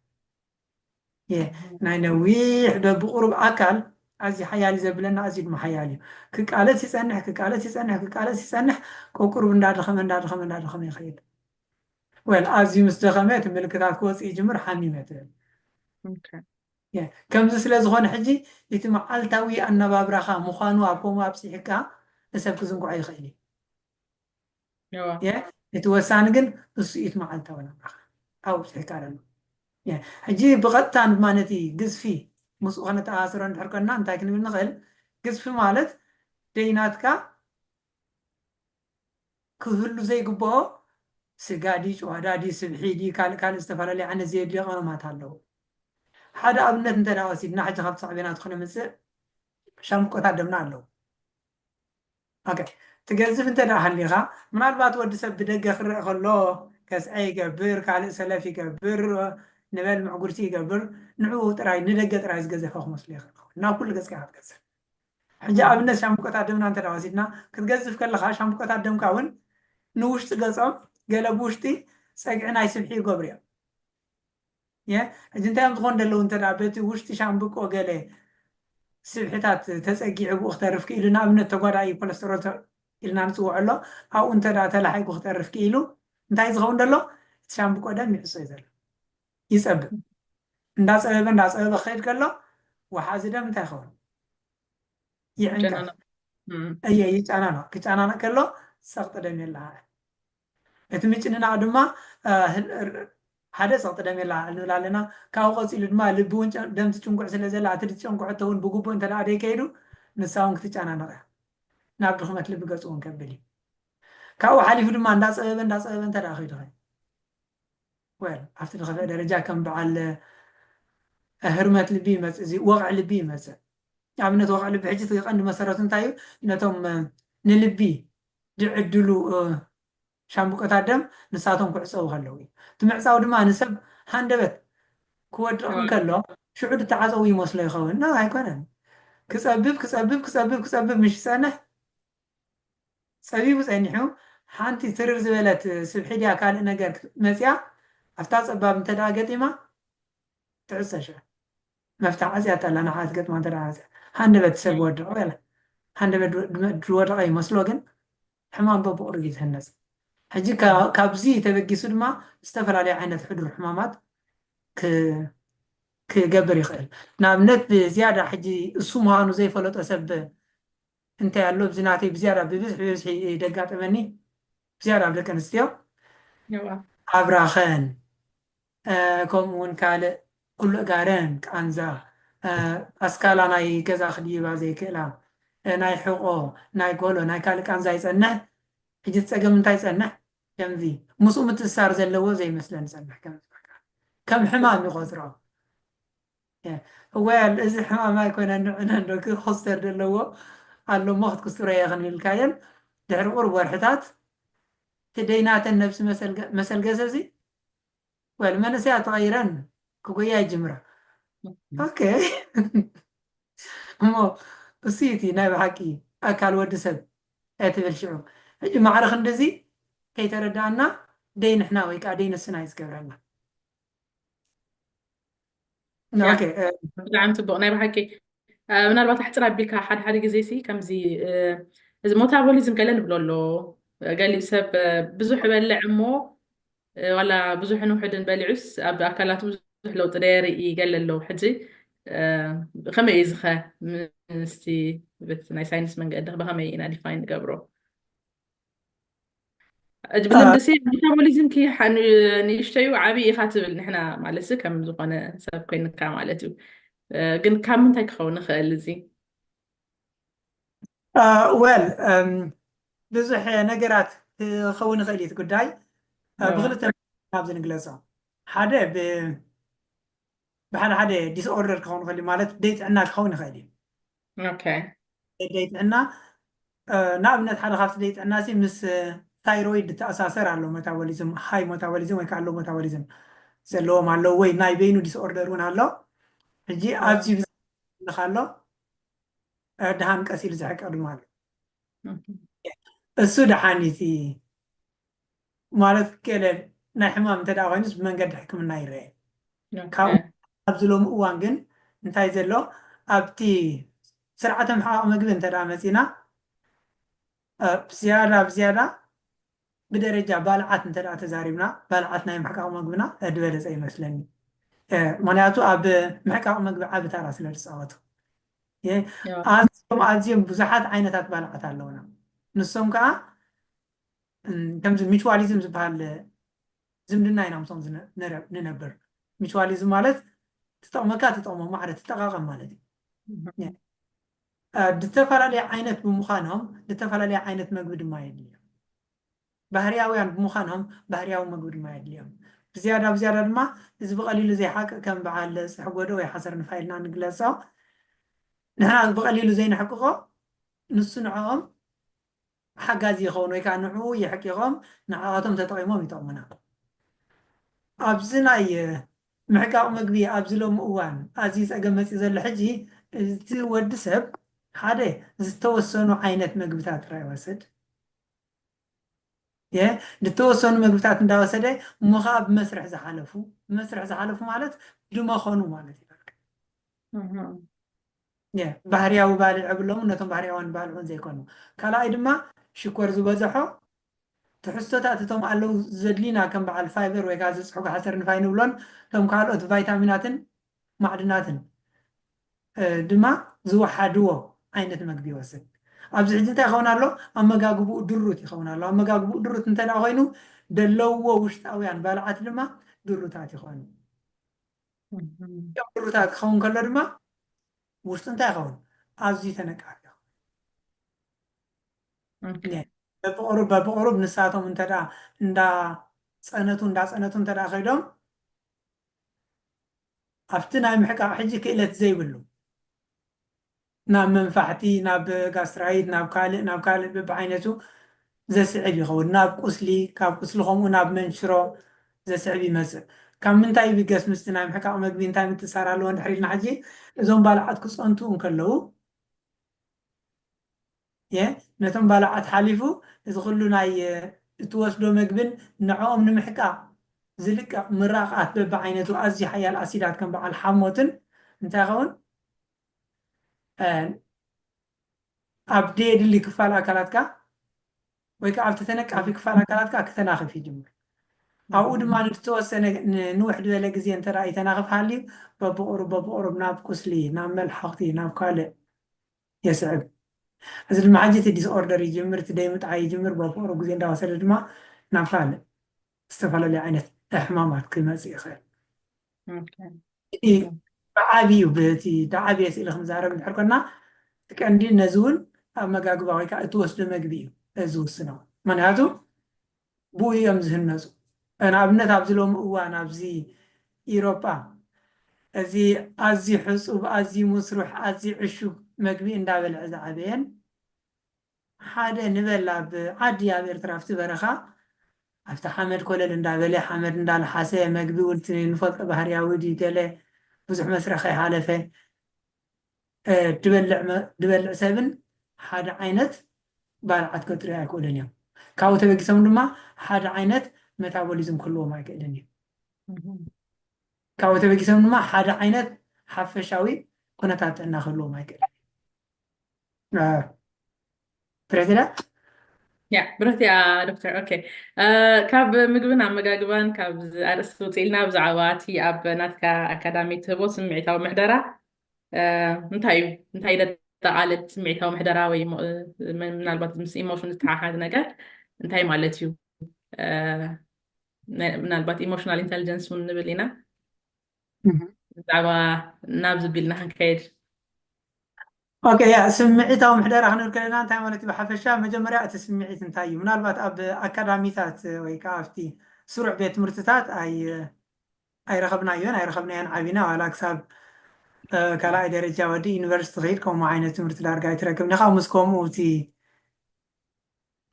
ناينويح بقرب أكل أزي حيالي زبلنا أزيد محيالي كقالت يسأنح كقرب ندار خم يخيل ويل أزي مستخمات ملكات كوس يجمر حميمة ከምዚ ስለ ዝኾነ ሕጂ እቲ መዓልታዊ ኣነባብራኻ ምዃኑ ኣብ ከምኡ ኣብፅሒካ ንሰብ ክዝንጉዖ ይኽእል እዩ እቲ ወሳኒ ግን እሱ እቲ መዓልታዊ ናብራኻ ኣብኡ ኣብፅሒካ ኣሎ ሕጂ ብቐጥታ ድማ ነቲ ግዝፊ ምስኡ ከነተኣሳስሮ እንድሕር ኮንና እንታይ ክንብል ንኽእል ግዝፊ ማለት ደይናትካ ክህሉ ዘይግብኦ ስጋዲ ጨዋዳዲ ስብሒዲ ካልእ ካልእ ዝተፈላለዩ ዓይነት ዘየድልዮ ቀመማት ኣለዉ ሓደ ኣብነት እንተ ደኣ ወሲድና ሕጂ ካብቲ ሳዕቤናቱ ክነምፅእ ሻምቆታት ደምና ኣለዉ ትገዝፍ እንተ ደኣ ሃሊኻ ምናልባት ወዲ ሰብ ብደገ ክርአ ከሎ ከስዐ ይገብር ካልእ ሰለፍ ይገብር ንበል ምዕጉርቲ ይገብር ንዕኡ ጥራይ ንደገ ጥራይ ዝገዘፈ ክመስሉ ይኽእል ናብ ኩሉ ገጽካ ክትገዝፍ ሕጂ ኣብነት ሻምቆታት ደምና እንተ ደኣ ወሲድና ክትገዝፍ ከለኻ ሻምቆታት ደምካ እውን ንውሽጢ ገጾም ገለ ብውሽጢ ፀግዒ ናይ ስብሒ ይገብሩ እዮም ሕጂ እንታይም ዝኾን ደለዉ እንተ ደኣ በቲ ውሽጢ ሻምብቆ ገለ ስብሕታት ተፀጊዑ ብኡ ክተርፍ ክኢሉ ንኣብነት ተጓዳኢ ኮለስተሮል ኢልና ንፅውዖ ኣሎ ኣብኡ እንተ ደኣ ተላሒቁ ክተርፍ ክኢሉ እንታይ ዝኸውን ደሎ እቲ ሻምብቆ ደም ይዕፆ እዩ ዘሎ ይፀብብ እንዳፀበበ ክኸይድ ከሎ ወሓዚ ደም እንታይ ይኸውን ይዕንቀፍ ይጫናኖ ክጫናኖ ከሎ ሰቕጢ ደም የለሃ እቲ ምጭንናቕ ድማ ሓደ ሰቕጢ ደም የለሃ ንብል ኣለና ካብኡ ቀፂሉ ድማ ልቢ እውን ደም ትጭንጉዕ ስለ ዘላ እቲ ትጨንጉዐቶ እውን ብግቡእ እንተ ደኣ ደይከይዱ ንሳ እውን ክትጫናነቕ እያ ናብ ድኽመት ልቢ ገፁ እውን ከብል እዩ ካብኡ ሓሊፉ ድማ እንዳፀበበ እንተ ደኣ ከይዱ ወል ኣብቲ ንኽፍአ ደረጃ ከም በዓል ህርመት ልቢ ይመፅእ እዚ ወቕዒ ልቢ ይመፅእ ኣብነት ወቕዒ ልቢ ሕጂ ቀንዲ መሰረቱ እንታይ እዩ ነቶም ንልቢ ዝዕድሉ ሻምብቆታት ደም ንሳቶም ክዕፀቡ ከለዉ እዩ እቲ ምዕፃው ድማ ንሰብ ሃንደበት ክወድቕ እንከሎ ሽዑ ዝተዓፀው ይመስሎ ይኸውን ና ኣይኮነን ክፀብብ ምሽ ፀንሕ ፀቢቡ ፀኒሑ ሓንቲ ትርር ዝበለት ስብሒ ድያ ካልእ ነገር መፅያ ኣብታ ፀባብ እንተ ደኣ ገጢማ ትዕፀ መፍታሕ ዓፅያት ኣላ ንዓት ገጥማ እንተ ደኣ ሃንደበት ሰብ ወድቕ ሃንደበት ዝወደቐ ይመስሎ ግን ሕማም በብቑሪ እዩ ዝህነፅ ሕጂ ካብዚ ተበጊሱ ድማ ዝተፈላለዩ ዓይነት ሕዱር ሕማማት ክገብር ይኽእል ንኣብነት ብዝያዳ ሕጂ እሱ ምዃኑ ዘይፈለጦ ሰብ እንታይ ኣሎ ብዝናተይ ብዝያዳ ብብዝሒ ደጋጠመኒ ብዝያዳ ኣብ ደቂ ኣንስትዮ ኣብ ራኸን ከምኡ እውን ካልእ ኩሉእ ጋረን ቃንዛ ኣስካላ ናይ ገዛ ክድይባ ዘይክእላ ናይ ሕቆ ናይ ጎሎ ናይ ካልእ ቃንዛ ይፀንሕ ሕጂ ፀገም እንታይ ፀንሕ ከምዚ ምስኡ ምትእስሳር ዘለዎ ዘይመስለን ፀንሕ ከም ሕማም ይቆፅሮ ወያል እዚ ሕማም ኣይኮነን ንዕና ዶ ክክስተር ዘለዎ ኣሎ ሞ ክትክስትሮ እየ ክንብልካየን ድሕሪ ቁርብ ወርሕታት ትደይናተን ነብሲ መሰልገሰ እዚ ወል መንእሰያ ተቐይረን ክጎያ ይጅምራ ኦኬ እሞ እሱ እቲ ናይ ብሓቂ ኣካል ወዲ ሰብ እትብል ሽዑ ሕጂ ማዕረ ክንደዚ ከይተረዳእና ደይ ንሕና ወይ ከዓ ደይ ንስና እዩ ዝገብረና ብጣዕሚ ፅቡቕ ናይ ብሓቂ ምናልባት ኣሕፅር ኣቢልካ ሓደ ሓደ ግዜ ሲ ከምዚ እዚ ሞታቦሊዝም ገለ ንብሎ ኣሎ ገሊእ ሰብ ብዙሕ በልዕ እሞ ዋላ ብዙሕን ውሕድን በሊዑስ ኣብ ኣካላቱ ብዙሕ ለውጢ ደየርኢ ገለ ኣለዉ ሕጂ ከመይ እዩ ዝኸ ምስቲ በቲ ናይ ሳይንስ መንገዲ ብከመይ ኢና ዲፋይን ንገብሮ እጅ ብልምድሲ ሜታቦሊዝም ኪ ንእሽተዩ ዓብይ ኢኻ ትብል ንሕና ማለት ከም ዝኾነ ሰብ ኮይንካ ማለት እዩ ግን ካብ ምንታይ ክኸውን ንኽእል እዚ ወል ብዙሕ ነገራት ክኸውን ይኽእል እዩ እቲ ጉዳይ ብክልተ ናብዚ ንግለፆ ሓደ ብሓደ ሓደ ዲስኦርደር ክኸውን ይኽእል እዩ ማለት ደይ ጥዕና ክኸውን ይኽእል እዩ ደይ ጥዕና ንኣብነት ሓደ ካብቲ ደይ ጥዕና ምስ ታይሮይድ ተኣሳሰር ኣሎ ሜታቦሊዝም ሃይ ሜታቦሊዝም ወይ ከዓ ሎ ሜታቦሊዝም ዘለዎም ኣለዉ ወይ ናይ በይኑ ዲስኦርደር እውን ኣሎ ሕጂ ኣብዚ ኣሎ ድሃን ቀሲሉ ዝሕቀ ድማ ኣሎ እሱ ድሓኒቲ ማለት ገለ ናይ ሕማም እንተ ደኣ ኮይኑስ ብመንገዲ ሕክምና ይረአ ካብኡ ኣብዚ ሎሚ እዋን ግን እንታይ ዘሎ ኣብቲ ስርዓተ ምሕቃቕ ምግቢ እንተ ደኣ መፂና ብዝያዳ ብደረጃ ባልዓት እንተ ደኣ ተዛሪብና ባልዓት ናይ ምሕቃቕ ምግብና ዝበለፀ ይመስለኒ ምክንያቱ ኣብ ምሕቃቅ መግቢ ዓቢ ተራ ስለ ዝፃወቱ Ja. ኣዝዮም ብዙሓት ዓይነታት ባልዓት ኣለውና ንሶም ከዓ ከምዚ ሚቹዋሊዝም ዝበሃል ዝምድና ኢና ምሶም ንነብር ሚቹዋሊዝም ማለት ትጠቕመካ ትጠቕሞ ማዕረ ትጠቃቐም ማለት እዩ ዝተፈላለዩ ዓይነት ብምዃኖም ዝተፈላለዩ ዓይነት መግቢ ድማ የድልዮም ባህርያውያን ብምዃኖም ባህርያዊ መግቢ ድማ የድልዮም ብዝያዳ ድማ እዚ ብቐሊሉ ዘይሓቅቕ ከም በዓል ፅሕጎዶ ወይ ሓሰር ንፋይልና ንግለፆ ንሕና ብቐሊሉ ዘይንሕቅቆ ንሱ ንዕኦም ሓጋዚ ይኸውን ወይ ከዓ ንዕኡ የሕቂቖም ንዓኣቶም ተጠቒሞም ይጠቕሙና ኣብዚ ናይ ምሕቃቕ መግቢ ኣብዚ ሎሚ እዋን ኣዝዩ ፀገም መፂኡ ዘሎ ሕጂ እቲ ወዲ ሰብ ሓደ ዝተወሰኑ ዓይነት ምግብታት ጥራይ ይወስድ ዝተወሰኑ ምግብታት እንዳወሰደ እሞ ከዓ ብመስርሕ ዝሓለፉ ማለት ድመኾኑ ማለት እዩ ባህርያዊ ባልዕ ብሎም ነቶም ባህርያውን ባልዑን ዘይኮኑ ካልኣይ ድማ ሽኮር ዝበዝሖ ትሕዝቶታት እቶም ኣለው ዘድሊና ከም በዓል ፋይበር ወይ ከዓ ዝፅሕጉ ሓሰር ንፋይ ንብሎን እቶም ካልኦት ቫይታሚናትን ማዕድናትን ድማ ዝወሓድዎ ዓይነት መግቢ ይወስድ ኣብዚ ሕጂ እንታይ ይኸውን ኣሎ ኣመጋግብኡ ድሩት ይኸውን ኣሎ ኣመጋግብኡ ድሩት እንተ ደኣ ኮይኑ ደለውዎ ውሽጣውያን ባልዓት ድማ ድሩታት ይኾኑ ድሩታት ክኸውን ከሎ ድማ ውሽጡ እንታይ ይኸውን ኣዝዩ ተነቃፊ በብቁሩብ ንሳቶም እንተ ደኣ እንዳፀነቱ እንተ ደኣ ከይዶም ኣብቲ ናይ ምሕቃቅ ሕጂ ክእለት ዘይብሉ ናብ መንፋሕቲ ናብ ጋስትራይት ናብ ካልእ በብዓይነቱ ዘስዕብ ይኸውን ናብ ቁስሊ ካብ ቁስሊ ከምኡ ናብ መንሽሮ ዘስዕብ ይመፅእ ካብ ምንታይ ብገስ ምስቲ ናይ ምሕቃቅ መግቢ እንታይ ምትእሳር ኣለዎ እንድሕር ኢልና ሕጂ እዞም ባልዓት ክፀንቱ እንከለዉ ነቶም ባልዓት ሓሊፉ እዚ ኩሉ ናይ እትወስዶ መግብን ንዕኦም ንምሕቃቅ ዝልቀቕ ምራቃት በብዓይነቱ ኣዝዩ ሓያል ኣሲዳት ከም በዓል ሓሞትን እንታይ ይኸውን ኣብ ደየድሊ ክፋል ኣካላትካ ወይ ከዓ ኣብቲ ተነቃፊ ክፋል ኣካላትካ ክተናኽፍ ይጅምር ኣብኡ ድማ ንዝተወሰነ ንውሕድ ዝበለ ግዜ እንተ ደኣ ይተናኽፍ ሃልዩ በብቁሩብ ናብ ቁስሊ ናብ መልሓኽቲ ናብ ካልእ የስዕብ እዚ ድማ ሕጂ እቲ ዲስኦርደር ይጅምር እቲ ደይ ምጥዓይ ይጅምር በብቁሩብ ግዜ እንዳወሰደ ድማ ናብ ካልእ ዝተፈላለዩ ዓይነት ሕማማት ክመፅእ ይኽእል ብዓብዩ በቲ ዳዓብየ ስእሊ ክንዛረብ እንድሕር ኮና እቲ ቀንዲ ነዚ እውን ኣብ መጋግባ ወይ ከዓ እትወስዶ መግቢ እዩ ዝውስኖ ምክንያቱ ብኡ እዮም ዝህነፁ ንኣብነት ኣብዚ ሎሚ እዋን ኣብዚ ኢሮጳ እዚ ኣዝዩ ሕፁብ ኣዝዩ መስሩሕ ኣዝዩ ዕሹግ መግቢ እንዳበልዐ ዝዓበየን ሓደ ንበል ኣብ ዓዲ ኣብ ኤርትራ ኣብቲ በረኻ ኣብቲ ሓመድ ኮለል እንዳበለ ሓመድ እንዳለሓሰ መግቢ እውን ንፈልጦ ባህርያዊ ድዩ ገለ ብዙሕ መስርሕ ከይሓለፈ ድበልዕ ሰብን ሓደ ዓይነት ባልዓት ከጥርዩ ኣይክእሉን እዮም ካብኡ ተበጊሶም ድማ ሓደ ዓይነት ሜታቦሊዝም ክህልዎም ኣይክእልን እዩ ካብኡ ተበጊሶም ድማ ሓደ ዓይነት ሓፈሻዊ ኩነታት ጥዕና ክህልዎም ኣይክእልን ፕሬዚዳንት ብረት እያ ዶክተር ኦኬ ካብ ምግብን ኣመጋግባን ካብ ኣርእስቲ ውፅኢልና ብዛዕባ እቲ ኣብ ናትካ ኣካዳሚ ትህቦ ስምዒታዊ ምሕደራ እንታይ እዩ እንታይ ደጠቃልል ስምዒታዊ ምሕደራ ወይ ምናልባት ምስ ኢሞሽን ዝተሓሓዘ ነገር እንታይ ማለት እዩ ምናልባት ኢሞሽናል ኢንተሊጀንስ እውን ንብል ኢና ብዛዕባ ናብ ዝቢልና ክንከይድ ኦኬ ስምዒታዊ ምሕደራ ክንብል ከለና እንታይ ማለት እዩ ብሓፈሻ መጀመርያ እቲ ስምዒት እንታይ እዩ ምናልባት ኣብ ኣካዳሚታት ወይ ከዓ ኣብቲ ስሩዕ ቤት ትምህርትታት ኣይረኸብናዮን ዓቢና ዋላ ክሳብ ካልኣይ ደረጃ ወዲ ዩኒቨርሲቲ ከይድ ከምኡ ዓይነት ትምህርቲ ዳርጋ ኣይትረክብኒ ኢኻ ምስ ከምኡ እቲ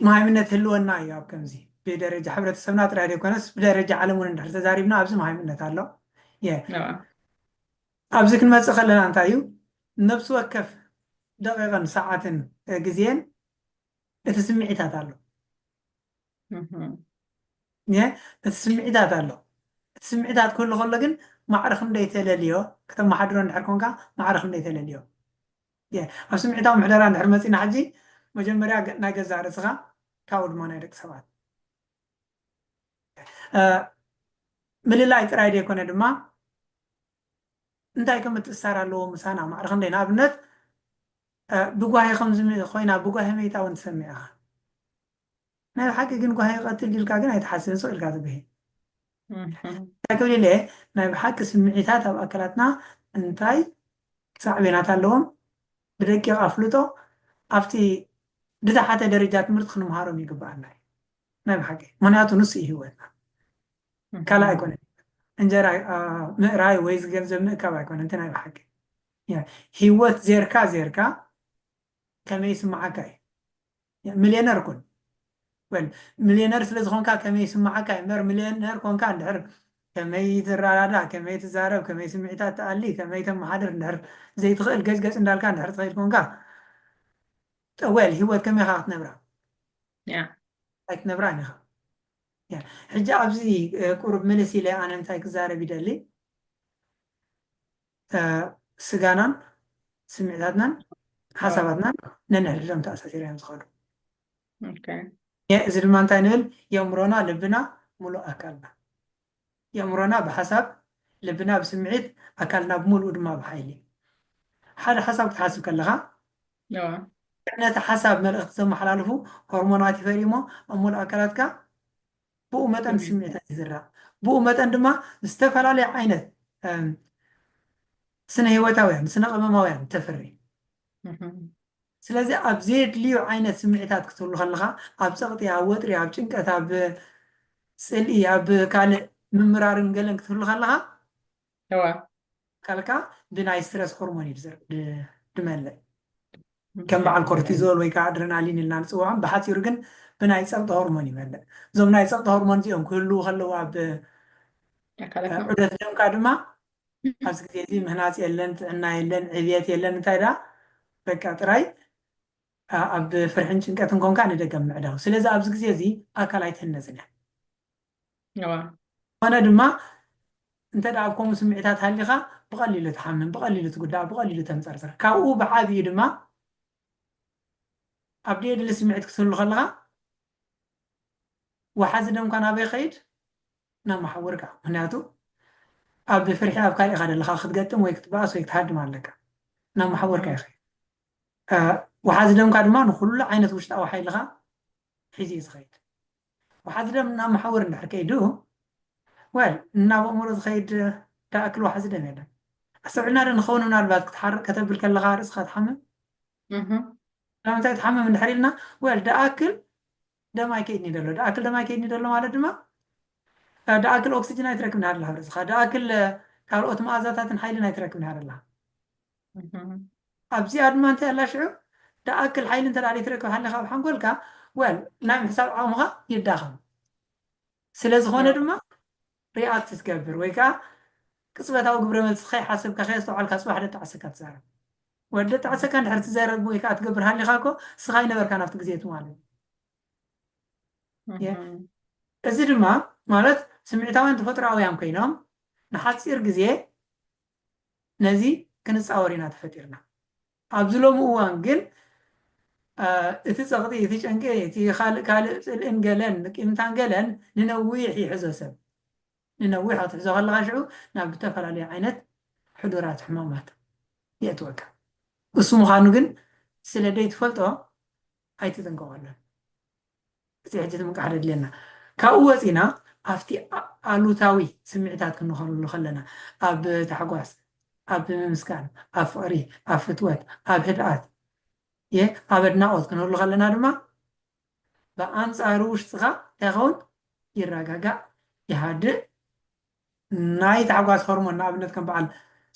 መሃይምነት ህልወና እዩ ኣብ ከምዚ ብደረጃ ሕብረተሰብና ጥራይ ዘይኮነስ ብደረጃ ዓለም እውን እንድሕር ተዛሪብና ኣብዚ መሃይምነት ኣሎ ኣብዚ ክንመፅእ ከለና እንታይ እዩ ነብሲ ወከፍ ደቂቕን ሰዓትን ግዜን እቲ ስምዒታት ኣሎ እቲ ስምዒታት ኣሎ እቲ ስምዒታት ክህሉ ከሎ ግን ማዕረ ክንደይ ተለልዮ ከተመሓድሮ እንድሕር ኮንካ ማዕረ ክንደይ ተለልዮ ኣብ ስምዒታዊ ምሕደራ እንድሕር መፂና ሕጂ መጀመርያ ናይ ገዛ ርእስኻ ካብኡ ድማ ናይ ደቂ ሰባት ምልላይ ጥራይ ደይኮነ ድማ እንታይ ከም እትእሳር ኣለዎ ምሳና ማዕርኽ እንደ ንኣብነት ብጓሂ ከም ኮይና ብጓሂ መይታ እውን ትሰምዕ ኢኻ ናይ ብሓቂ ግን ጓሂ ይቐትል ኢልካ ግን ኣይተሓስብን ስቕ ኢልካ ትብሄ እንታይ ክብል ኢለ ናይ ብሓቂ ስምዒታት ኣብ ኣካላትና እንታይ ሳዕቤናት ኣለዎም ብደቂቕ ኣፍልጦ ኣብቲ ብታሕተ ደረጃ ትምህርቲ ክንምሃሮም ይግባአና ናይ ብሓቂ ምክንያቱ ንሱ እዩ ሂወትና ካልእ ኣይኮነን እንጀራ ምእራይ ወይ ገንዘብ ምእካብ ኣይኮነን እቲ ናይ ብሓቂ ሂወት ዜርካ ከመይ ይስማዓካ እዩ ሚልዮነር ኩን ወል ሚልዮነር ስለ ዝኾንካ ከመይ ይስማዓካ እምበር ሚልዮነር ኮንካ እንድሕር ከመይ ትረዳዳእ ከመይ ትዛረብ ከመይ ስምዒታት ተኣሊ ከመይ ተመሓድር እንድሕር ዘይትኽእል ገጭገጭ እንዳልካ እንድሕር ትኸይድ ኮንካ ወል ሂወት ከመይ ኢኻ ክትነብራ ኣይትነብራን ኢኻ ሕጂ ኣብዚ ቁሩብ መልስ ኢለ ኣነ እንታይ ክዛረብ ይደሊ ስጋናን ስምዒታትናን ሓሳባትናን ነንሕድዶም ተኣሳሲሮም ዝኸዱ እዚ ድማ እንታይ ንብል የእምሮና ልብና ሙሉእ ኣካልና የእምሮና ብሓሳብ ልብና ብስምዒት ኣካልና ብምሉእ ድማ ብሓይሊ ሓደ ሓሳብ ክትሓስብ ከለኻ ነቲ ሓሳብ መልእኽቲ ዘመሓላልፉ ሆርሞናት ይፈሪሞ ኣብ ሙሉእ ኣካላትካ ብኡ መጠን ስምዒታት ይዝራእ ብኡ መጠን ድማ ዝተፈላለዩ ዓይነት ስነ ህይወታውያን ስነ ቀመማውያን ተፈሪ ስለዚ ኣብ ዘድልዩ ዓይነት ስምዒታት ክትህሉ ከለኻ ኣብ ፀቕጢ ኣብ ወጥሪ ኣብ ጭንቀት ኣብ ፅልኢ ኣብ ካልእ ምምራርን ገለን ክትህሉ ከለኻ ካልካ ብናይ ስትረስ ሆርሞን እዩ ድመልእ ከም በዓል ኮርቲዞል ወይ ከዓ ኣድረናሊን ኢልና ንፅውዖም ብሓፂሩ ግን ብናይ ፀቕጢ ሆርሞን ይመልእ እዞም ናይ ፀቕጢ ሆርሞን እዚኦም ክህልው ከለዉ ኣብ ዑደት ደምካ ድማ ኣብዚ ግዜ እዚ ምህናፅ የለን ጥዕና የለን ዕብየት የለን እንታይ ዳ በቃ ጥራይ ኣብ ፍርሕን ጭንቀትን ኮንካ ንደገም ምዕዳው ስለዚ ኣብዚ ግዜ እዚ ኣካል ኣይትህነፅን እያ ኮነ ድማ እንተ ዳ ኣብ ከምኡ ስምዒታት ሃሊኻ ብቐሊሉ ትሓምም ብቐሊሉ ትጉዳእ ብቐሊሉ ተንፀርፅር ካብኡ ብዓብዩ ድማ ኣብ ደየድሊ ስምዒት ክትህሉ ከለኻ ወሓዚ ደምካ ናበይ ከይድ ናብ ማሕወርካ ምክንያቱ ኣብ ፍርሒ ኣብ ካልእ ኢኻ ደለኻ ክትገጥም ወይ ክትበኣስ ወይ ክትሃድም ኣለካ ናብ ማሕወርካ ይኸይድ ወሓዚ ደምካ ድማ ንኩሉ ዓይነት ውሽጣዊ ሓይልኻ ሒዙ እዩ ዝኸይድ ወሓዚ ደም ናብ ማሕወር እንድሕር ከይዱ ወል ናብ ኣእምሮ ዝኸይድ ዳኣክል ወሓዚ ደም የለን ኣሰብዕልና ዶ ንኸውን ምናልባት ክትሓርቅ ከተብል ከለኻ ርእስኻ ትሓምም ንምንታይ ትሓምም እንድሕር ኢልና ወል ዳኣክል ደም ኣይከይድኒ ደሎ ዳኣክል ደም ኣይከይድኒ ደሎ ማለት ድማ ዳኣክል ኦክሲጅን ኣይትረክብን ሃደላ ርእስኻ ዳኣክል ካልኦት መኣዛታትን ሓይልን ኣይትረክብን ሃደላ ኣብዚኣ ድማ እንታይ ኣላ ሽዑ ዳኣክል ሓይሊ እንተ ዳ ትረክብ ሃለኻ ኣብ ሓንጎልካ ወል ናይ ምሕሳብ ዓቕምኻ ይዳኸም ስለዝኾነ ድማ ሪኣክት ትገብር ወይ ከዓ ቅፅበታዊ ግብረ መልሲ ከይሓሰብካ ከየስተውዓልካ ፅባሕ ደጣዓሰካ ትዛረብ ወዲ ደጣዓሰካ እንድሕር ትዘረብ ወይ ከዓ ትገብር ሃሊኻ ኮ ስኻ ይነበርካ ናብቲ ግዜቱ ማለት እዩ እዚ ድማ ማለት ስምዒታውያን ተፈጥሮኣውያን ኮይኖም ንሓፂር ግዜ ነዚ ክንፃወር ኢና ተፈጢርና ኣብዚ ሎሚ እዋን ግን እቲ ፀቕጢ እቲ ጨንቂ እቲ ካልእ ፅልእን ገለን ንቂምታን ገለን ንነዊሕ ይሕዞ ሰብ ንነዊሕ ክትሕዞ ከለካ ሽዑ ናብ ዝተፈላለዩ ዓይነት ሕዱራት ሕማማት የእትወካ እሱ ምዃኑ ግን ስለ ደይትፈልጦ ኣይትጥንቀቐሎን እዚ ሕጂ ትምቃሕ ደድልየና ካብኡ ወፂና ኣብቲ ኣሉታዊ ስምዒታት ክንኸልሉ ከለና ኣብ ታሕጓስ ኣብ ምምስጋን ኣብ ፍቕሪ ኣብ ፍትወት ኣብ ህድኣት ኣብ ኣድናቆት ክንህሉ ከለና ድማ ብኣንፃሩ ውሽጥኻ እንታይ ይኸውን ይረጋጋእ ይሃድእ ናይ ታሕጓስ ሆርሞን ንኣብነት ከም በዓል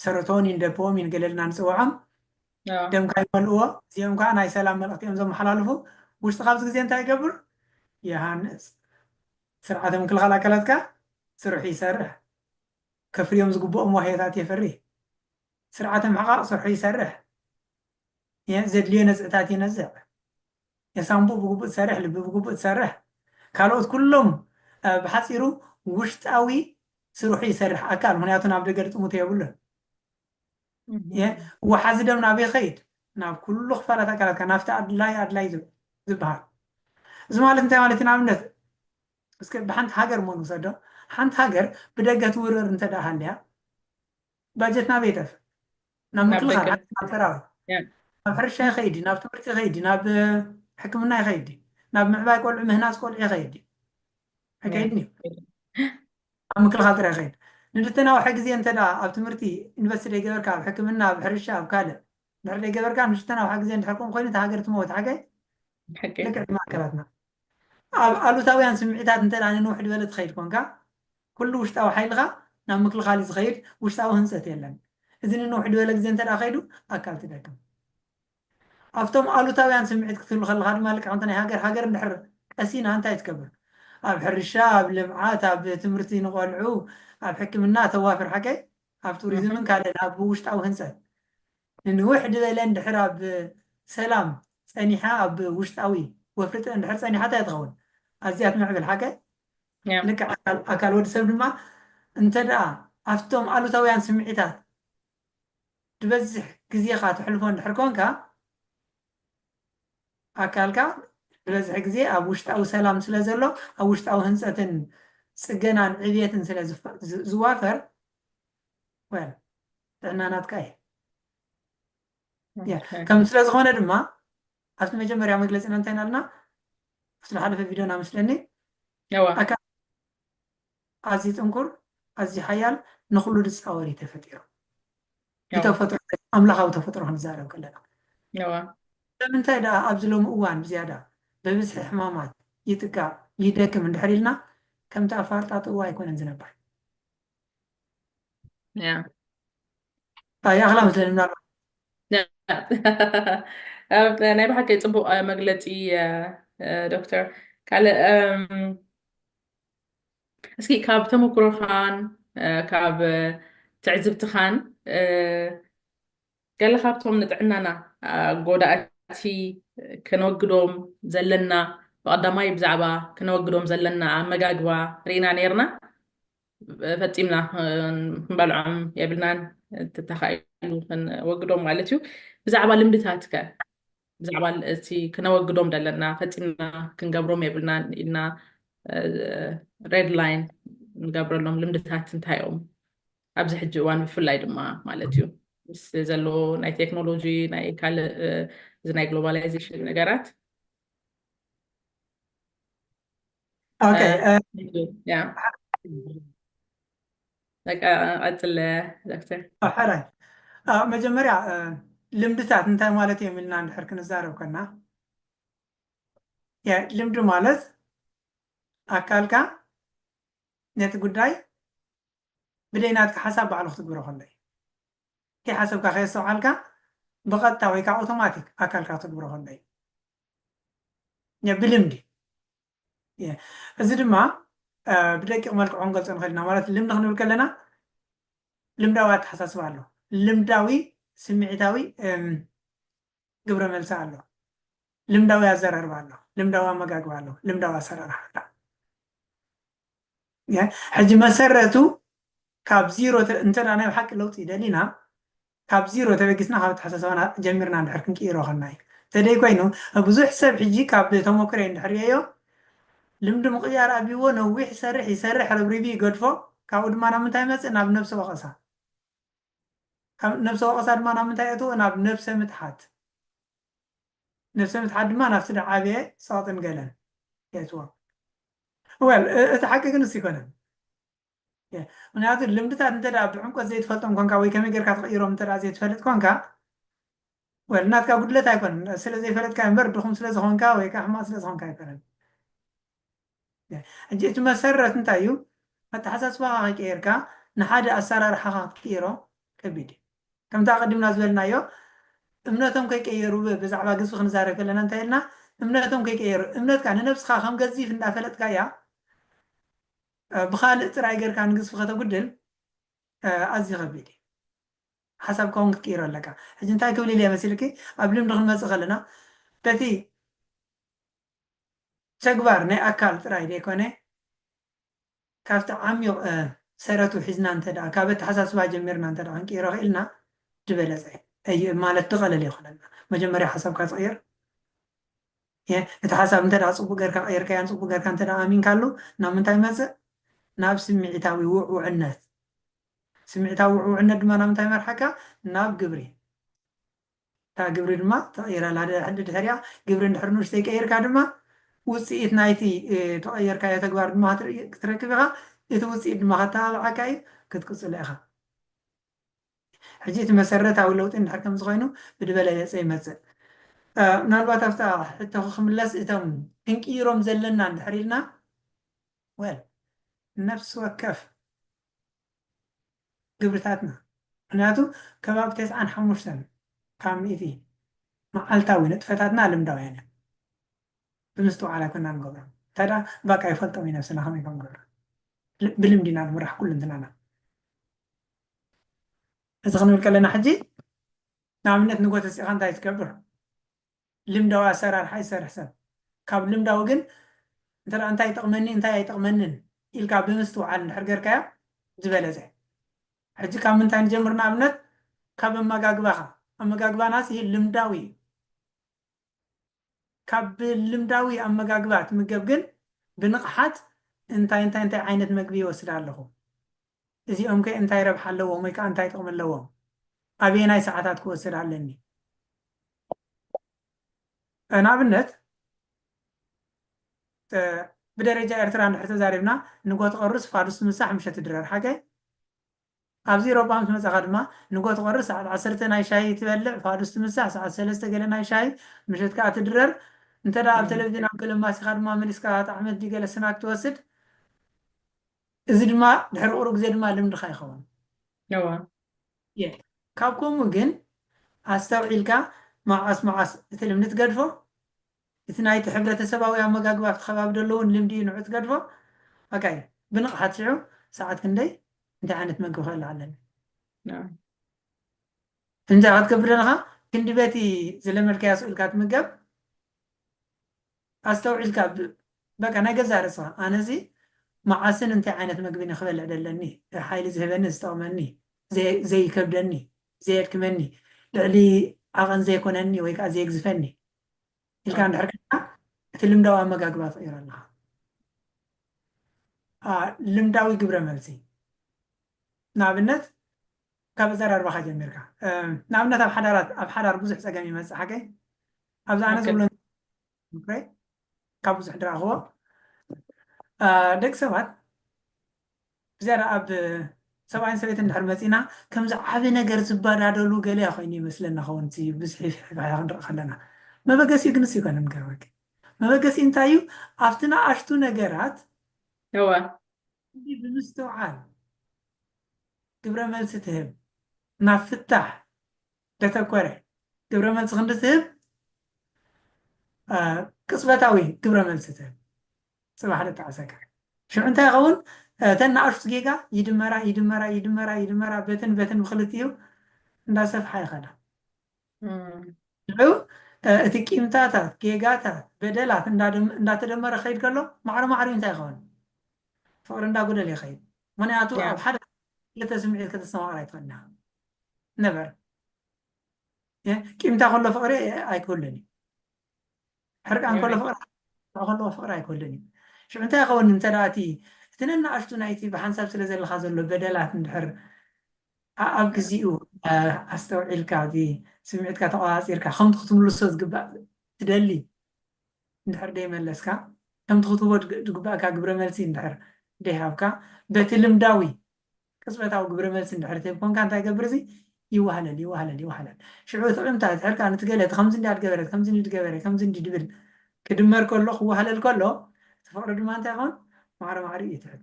ሰሮቶኒን ዶፓሚን ገለልና ንፅውዖም ደምካ ይመልእዎ እዚኦም ከዓ ናይ ሰላም መልእኽቲ እዮም ዘመሓላልፉ ውሽጥካ ኣብዚ ግዜ እንታይ ይገብር ይሃንፅ ስርዓተ ምክልኻል ኣካላትካ ስርሑ ይሰርሕ ከፍርዮም ዝግብኦም ዋህያታት የፈሪ ስርዓተ ምሕቃቅ ስርሑ ይሰርሕ ዘድልዮ ነፅዕታት ይነዝዕ የሳንቡ ብግቡእ ትሰርሕ ልቢ ብግቡእ ትሰርሕ ካልኦት ኩሎም ብሓፂሩ ውሽጣዊ ስርሑ ይሰርሕ ኣካል ምክንያቱ ናብ ደገ ጥሙት የብሉን ወሓዚ ደም ናብ ይኸይድ ናብ ኩሉ ክፋላት ኣካላትካ ናብቲ ኣድላይ ዝበሃል እዚ ማለት እንታይ ማለት እዩ ንኣብነት እስኪ ብሓንቲ ሃገር ሞ ንውሰዶ ሓንቲ ሃገር ብደገ ትውርር እንተ ዳ ሃልያ ባጀት ናብ ቤተፍ ናብ ናብ ምክልኻል ደገ ናብ ሰራዊት ያ ናብ ሕርሻ ይኸይድ ናብ ትምህርቲ ይኸይድ ናብ ሕክምና ይኸይድ ናብ ምዕባይ ቆልዑ ምህናፅ ቆልዑ ይኸይድ ኣይከይድኒ ኣብ ምክልኻል ጥራይ ይኸይድ ንድተናውሐ ግዜ እንተ ደኣ ኣብ ትምህርቲ ዩኒቨርሲቲ ደይገበርካ ኣብ ሕክምና ኣብ ሕርሻ ኣብ ካልእ ድሕሪ ደይገበርካ ንድተናውሐ ግዜ እንድሕር ከምኡ ኮይኑ እቲ ሃገር ትመወት ሓገይ ሕቂ ልክዕ ማእከላትና ኣብ ኣሉታውያን ስምዒታት እንተ ደኣ ንንውሕ ድበለ ትኸይድ ኮንካ ኩሉ ውሽጣዊ ሓይልኻ ናብ ምክልኻል እዩ ዝኸይድ ውሽጣዊ ህንፀት የለን እዚ ንንውሕ ድበለ ግዜ እንተ ደኣ ኸይዱ ኣካል ትደክም ኣብቶም ኣሉታውያን ስምዒት ክትህሉ ከለካ ድማ ልክዕ እንተ ናይ ሃገር እንድሕር ቀሲና እንታይ ትገብር ኣብ ሕርሻ ኣብ ልምዓት ኣብ ትምህርቲ ንቆልዑ ኣብ ሕክምና ተዋፍር ሓቀይ ኣብ ቱሪዝምን ካልእ ኣብ ውሽጣዊ ህንፀት ንንውሕ ድበለ እንድሕር ኣብ ሰላም ፀኒሓ ኣብ ውሽጣዊ ወፍሪ እንድሕር ፀኒሓ እንታይ ትኸውን ኣዝያ ትምዕብል ሓቀይ ያ ልክዕ ኣካል ወዲ ሰብ ድማ እንተ ደኣ ኣብቶም ኣሉታውያን ስምዒታት ዝበዝሕ ግዜኻ ትሕልፎ እንድሕር ኮንካ ኣካልካ ዝበዝሕ ግዜ ኣብ ውሽጣዊ ሰላም ስለ ዘሎ ኣብ ውሽጣዊ ህንፀትን ፅገናን ዕብየትን ስለ ዝዋፈር ወል ጥዕና ናትካ እየ ከም ስለ ዝኾነ ድማ ኣብቲ መጀመርያ መግለፂና እንታይ ኢልና ኣብቲ ዝሓለፈ ቪድዮና ምስለኒ ያዋ ኣካል ኣዝዩ ጥንኩር ኣዝዩ ሓያል ንኩሉ ድፃወር እዩ ተፈጢሩ ብተፈጥሮ ኣምላኻዊ ተፈጥሮ ክንዛረብ ከለና ያዋ ንምንታይ ደኣ ኣብዚ ሎሚ እዋን ብዝያዳ በብዝሒ ሕማማት ይጥቃዕ ይደክም እንድሕር ኢልና ከምቲ ኣፋልጣ ጥዋ ኣይኮነን ዝነበር ያ ኣኽላ ምስለኒ ምናልባት ናይ ባሕቂ ፅቡቅ መግለፂ ዶክተር ካልእ እስኪ ካብ ተመክሮኻን ካብ ትዕዝብትኻን ገለ ካብቶም ንጥዕናና ጎዳእቲ ክነወግዶም ዘለና ብቐዳማይ ብዛዕባ ክነወግዶም ዘለና ኣመጋግባ ርኢና ነርና ፈፂምና ክንበልዖም የብልናን ተተኻኢሉ ክንወግዶም ማለት እዩ ብዛዕባ ልምድታት ከ ብዛዕባ እቲ ክነወግዶም ዘለና ፈፂምና ክንገብሮም የብልናን ኢልና ሬድ ላይን ንገብረሎም ልምድታት እንታይ እዮም ኣብዚ ሕጂ እዋን ብፍላይ ድማ ማለት እዩ ምስ ዘሎ ናይ ቴክኖሎጂ ናይ ካልእ እዚ ናይ ግሎባላይዜሽን ነገራት ያ ቀፅል ዶክተር ሓራይ መጀመርያ ልምድታት እንታይ ማለት እዮም ኢልና እንድሕር ክንዛረብ ከና ልምዲ ማለት ኣካልካ ነቲ ጉዳይ ብደይናትካ ሓሳብ ባዕሉ ክትግብሮ ከሎ እዩ ከይሓሰብካ ከየስተውዓልካ ብቐጥታ ወይ ከዓ ኣውቶማቲክ ኣካልካ ክትግብሮ ከሎ እዩ ብልምዲ እዚ ድማ ብደቂቕ መልክዑ ክንገልፆ ንኽእል ኢና ማለት ልምዲ ክንብል ከለና ልምዳዊ ኣተሓሳስባ ኣሎ ልምዳዊ ስምዒታዊ ግብረ መልሲ ኣሎ ልምዳዊ ኣዘራርባ ኣሎ ልምዳዊ ኣመጋግባ ኣሎ ልምዳዊ ኣሰራርሓ ኣሎ ሕጂ መሰረቱ ካብ ዚሮ እንተ ናይ ብሓቂ ለውጢ ይደሊና ካብ ዚሮ ተበጊስና ካብ ኣተሓሳስባና ጀሚርና እንድሕር ክንቅይሮ ከልና እዩ ተደይ ኮይኑ ብዙሕ ሰብ ሕጂ ካብ ተሞክረ እንድሕር ሪአዮ ልምዲ ምቕያር ኣብይዎ ነዊሕ ይሰርሕ ርብሪቢ ይገድፎ ካብኡ ድማ ናብ ምንታይ መፅእ ናብ ነብሲ ወቐሳ ካብ ነብሲ ወቐሳ ድማ ናብ ምንታይ እትዎ ናብ ነብሰ ምትሓት ድማ ናብቲ ዓብየ ፀቕጥን ገለን የእትዎ ወል እቲ ሓቂ ግን እሱ ይኮነን ምክንያቱ ልምድታት እንተ ደኣ ብዕምቆት ዘይትፈልጦም ኮንካ ወይ ከመይ ጌርካ ትቕይሮም እንተ ደኣ ዘይትፈልጥ ኮንካ ወል ናትካ ጉድለት ኣይኮነን ስለ ዘይፈለጥካ እምበር ድኹም ስለ ዝኾንካ ወይ ከዓ ሕማቅ ስለ ዝኾንካ ኣይኮነን ሕጂ እቲ መሰረት እንታይ እዩ ኣተሓሳስባኻ ከይቀየርካ ንሓደ ኣሰራርሓኻ ክትቅይሮ ከቢድ እዩ ከምታ ቀዲምና ዝበልናዮ እምነቶም ከይቀየሩ ብዛዕባ ግዝፊ ክንዛረብ ከለና እንታይ ኢልና እምነቶም ከይቀየሩ እምነትካ ንነብስካ ከም ገዚፍ እንዳፈለጥካ እያ ብካልእ ጥራይ ጌርካ ንግዝፊ ከተጉድል ኣዝዩ ከቢድ እዩ ሓሳብካ እውን ክትቅይሮ ኣለካ ሕጂ እንታይ ክብል ኢለ መሲልኪ ኣብ ልምዲ ክንመፅእ ከለና በቲ ተግባር ናይ ኣካል ጥራይ ዘይኮነ ካብቲ ዓሚቕ ሰረቱ ሒዝና እንተ ደኣ ካብ ኣተሓሳስባ ጀሚርና እንተ ደኣ ክንቅይሮ ክኢልና ዝበለፀ እዩ ማለት ትቐለለ ይኮነና መጀመርያ ሓሳብካ ትቕይር እቲ ሓሳብ እንተ ደኣ ፅቡቅ ጌርካ ቀይርካያን ፅቡቅ ጌርካ እንተ ደኣ ኣሚንካሉ ናብ ምንታይ መፅእ ናብ ስምዒታዊ ውዕውዕነት ስምዒታዊ ውዕውዕነት ድማ ናብ እንታይ መርሓካ ናብ ግብሪ እታ ግብሪ ድማ ተቐይራላ ድሕሪያ ግብሪ እንድሕር ንእሽተይ ቀይርካ ድማ ውፅኢት ናይቲ ተቐየርካዮ ተግባር ድማ ክትረክብ ኢኻ እቲ ውፅኢት ድማ ከተባብዓካ እዩ ክትቅፅለ ኢኻ ሕጂ እቲ መሰረታዊ ለውጢ እንድሕር ከምዚ ኮይኑ ብድበለለፀ ይመፅእ ምናልባት ኣብታ ሕቶ ክምለስ እቶም ክንቅይሮም ዘለና እንድሕር ኢልና ወል ነፍሲ ወከፍ ግብርታትና ምክንያቱ ከባቢ 95 ካብ ሚእቲ መዓልታዊ ንጥፈታትና ልምዳውያን እዮም ብምስትውዓል ኣይኮንና ንገብሮ እንተዳ በቃ ይፈልጦም እዩ ነብስና ከመይ ከም ንገብሮ ብልምዲ ኢና ንምራሕ ኩሉ እንትናና እዚ ክንብል ከለና ሕጂ ንኣብነት ንጎተ ሲኻ እንታይ ትገብር ልምዳዊ ኣሰራርሓ ይሰርሕ ሰብ ካብ ልምዳዊ ግን እንተ እንታይ ይጠቕመኒ እንታይ ኣይጠቕመንን ኢልካ ብምስትውዓል እንድሕር ጌርካዮ ዝበለፀ ሕጂ ካብ ምንታይ ንጀምር ንኣብነት ካብ ኣመጋግባኻ ኣመጋግባናስ ይህ ልምዳዊ እዩ ካብ ልምዳዊ ኣመጋግባ ትምገብ ግን ብንቕሓት እንታይ ዓይነት መግቢ ይወስድ ኣለኹ እዚኦም ከ እንታይ ረብሓ ኣለዎም ወይ ከዓ እንታይ ጥቕሚ ኣለዎም ኣበየናይ ሰዓታት ክወስድ ኣለኒ ንኣብነት ብደረጃ ኤርትራ እንድሕር ተዛሪብና ንጎ ትቐርስ ፋዱስ ምሳሕ ምሸት ትድረር ሓገይ ኣብዚ ሮባ ምስ መፀኻ ድማ ንጎ ትቐርስ ሰዓት 10 ናይ ሻሂ ትበልዕ ፋዱስ ምሳሕ ሰዓት 3 ገለ ናይ ሻሂ ምሸት ከዓ ትድረር እንተ ዳ ኣብ ቴሌቭዥን ኣብ ገለ ማሲኻ ድማ መሊስካ ጣዕመት ገለ ስናክ ትወስድ እዚ ድማ ድሕሪ ቁሩብ ግዜ ድማ ልምድኻ ይኸውን ካብ ከምኡ ግን ኣስተውዒልካ መዓስ እቲ ልምዲ ትገድፎ እቲ ናይቲ ሕብረተሰባዊ ኣመጋግባ ኣብቲ ከባቢ ዘለውን ልምዲ ንዑ ትገድፎ ኦኬይ ብንቕሓት ሽዑ ሰዓት ክንደይ እንታይ ዓይነት መግቢ ክእል ኣለኒ እንታይ ክትገብር ዘለኻ ክንዲ በቲ ዝለመድካያ ስእልካ ትምገብ ኣስተውዒልካ በቃ ናይ ገዛ ርእስኻ ኣነዚ መዓስን እንታይ ዓይነት መግቢ ንክበልዕ ደለኒ ሓይሊ ዝህበኒ ዝጠቕመኒ ዘይከብደኒ ዘየድክመኒ ልዕሊ ዓቐን ዘይኮነኒ ወይ ከዓ ዘየግዝፈኒ ኢልካ እንድሕር ከለካ እቲ ልምዳዊ ኣመጋግባ ትቕይሮ ኣለኻ ልምዳዊ ግብረ መልሲ ንኣብነት ካብ ኣዘራርባኻ ጀሚርካ ንኣብነት ኣብ ሓዳር ብዙሕ ፀገም ይመፅእ ሓገይ ኣብዚ ኣነ ዝብሎ ካብ ብዙሕ ድረኽቦ ደቂ ሰባት ብዝያዳ ኣብ ሰብኣይን ሰበይትን እንድሕር መፂና ከምዚ ዓብ ነገር ዝባዳደሉ ገለ ኮይኑ ይመስለና ኸውን ብዝሒ ክንርኢ ከለና መበገሲ ግንስ ይኮነን ገርበቂ መበገሲ እንታይ እዩ ኣብቲ ንኣሽቱ ነገራት ብምስትውዓል ግብረ መልሲ ትህብ ናብ ፍታሕ ዘተኮረ ግብረ መልሲ ክንዲ ትህብ ቅፅበታዊ ግብረ መልሲ ትህብ ፅባሕ ደጣዕሰካ ሽዑ እንታይ ይኸውን ተን ንኣሽቱ ጌጋ ይድመራ በትን ብክልቲኡ እንዳሰፍሓ ይኸዳ እቲ ቂምታታት ጌጋታት በደላት እንዳተደመረ ከይድ ከሎ ማዕሮ ማዕሮ እንታይ ይኸውን ፍቅሪ እንዳጎደለ ይኸይድ ምክንያቱ ኣብ ሓደ ክልተ ስምዒት ከተሰማቕራ ይትኽእልና ነበር ቂምታ ከሎ ፍቅሪ ኣይክህሉን እዩ ሕርቃን ከሎ ፍቅሪ ኣይክህሉን እዩ ሽዑ እንታይ ይኸውን እንተዳእቲ እቲ ነናኣሽቱ ናይቲ ብሓንሳብ ስለ ዘለካ ዘሎ በደላት እንድሕር ኣብ ግዜኡ ኣስተውዒልካ ስምዒትካ ተቆፃፂርካ ከምቲ ክትምልሶ ዝግባእ ትደሊ እንድሕር ደይመለስካ ከምቲ ክትህቦ ዝግባእካ ግብረ መልሲ እንድሕር ደይሃብካ በቲ ልምዳዊ ቅፅበታዊ ግብረ መልሲ እንድሕር ትህብ ኮንካ እንታይ ገብር እዚ ይዋህለል ሽዑ ጥዕምታ ድሕርካ ነቲ ገለ ከምዚ እንዳ ትገበረት ከምዚ ድገበረ ከምዚ ድብል ክድመር ከሎ ክዋህለል ከሎ እቲ ፍቅሪ ድማ እንታይ ይኸውን ማዕረ ማዕሪ ይትሕት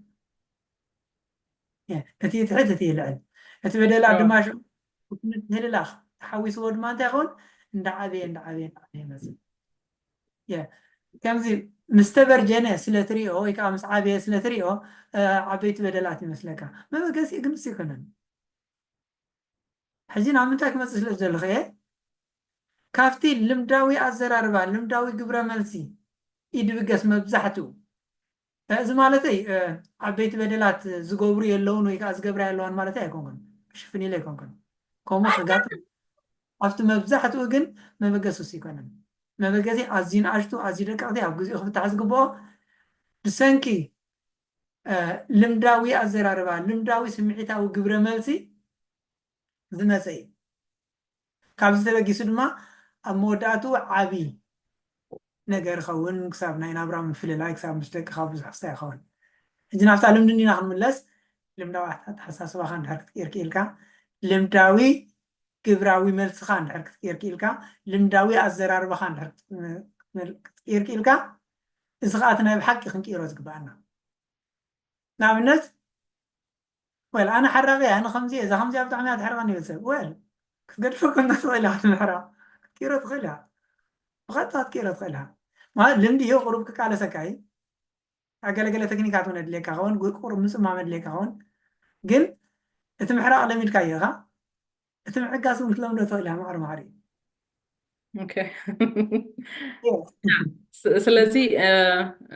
እቲ ይትሕት እቲ ይልዕል እቲ በደላ ድማ ሽዑ ህልላኽ ተሓዊስዎ ድማ እንታይ ይኸውን እንዳዓበየ ይመፅእ ከምዚ ምስ ተበርጀነ ስለትሪኦ ወይ ከዓ ምስ ዓበየ ስለትሪኦ ዓበይቲ በደላት ይመስለካ መበገሲ ግንስ ይኮነን ሕጂ ናብ ምንታይ ክመፅእ ስለ ዘለኸ ካብቲ ልምዳዊ ኣዘራርባ ልምዳዊ ግብረ መልሲ ይድብገስ መብዛሕትኡ እዚ ማለት ዓበይቲ በደላት ዝገብሩ የለውን ወይ ከዓ ዝገብራ የለዋን ማለት ኣይኮንኩን ሽፍን ኢለ ኣይኮንኩን ከምኡ ክጋጥ ኣብቲ መብዛሕትኡ ግን መበገሲ ውስ ይኮነን መበገሲ ኣዝዩ ንኣሽቱ ኣዝዩ ደቀቕቲ ኣብ ግዜኡ ክፍታሕ ዝግብኦ ብሰንኪ ልምዳዊ ኣዘራርባ ልምዳዊ ስምዒታዊ ግብረ መልሲ ዝመፀ እዩ ካብዚ ተበጊሱ ድማ ኣብ መወዳእቱ ዓብይ ነገር ይኸውን ክሳብ ናይ ናብራ ምፍልላይ ክሳብ ምስ ደቅኻ ብዙሕ ክስታ ይኸውን ሕጂ ናብታ ልምዲ ኢና ክንምለስ ልምዳዊ ኣተሓሳስባኻ እንድሕር ክትቀይር ክኢልካ ልምዳዊ ግብራዊ መልስኻ እንድሕር ክትቀይር ክኢልካ ልምዳዊ ኣዘራርባኻ እንድሕር ክትቀይር ክኢልካ እዚ ከዓ እቲ ናይ ብሓቂ ክንቀይሮ ዝግባአና ንኣብነት ወል ኣነ ሓራቂ እያ ኣነ ከምዚ እዛ ከምዚኣ ብጣዕሚ እያ ትሕርቐኒ ይብል ሰብ ወል ክትገድፈኩም ትኽእል ኢኻ ትምሕራ ክትቀይሮ ትኽእል ኢኻ ብቐጥታ ክትቀይሮ ትኽእል ኢኻ ማለት ልምዲ እዩ ቁሩብ ክቃለሰካ እዩ ኣገለገለ ቴክኒካት እውን ኣድልየካ ኸውን ቁሩብ ምፅማም ኣድልየካ ኸውን ግን እቲ ምሕራቕ ለሚድካዮ ኢኻ እቲ ምሕጋዝ እውን ክትለምዶ ትኽእል ኢኻ ማዕረ ማዕረ እዩ ስለዚ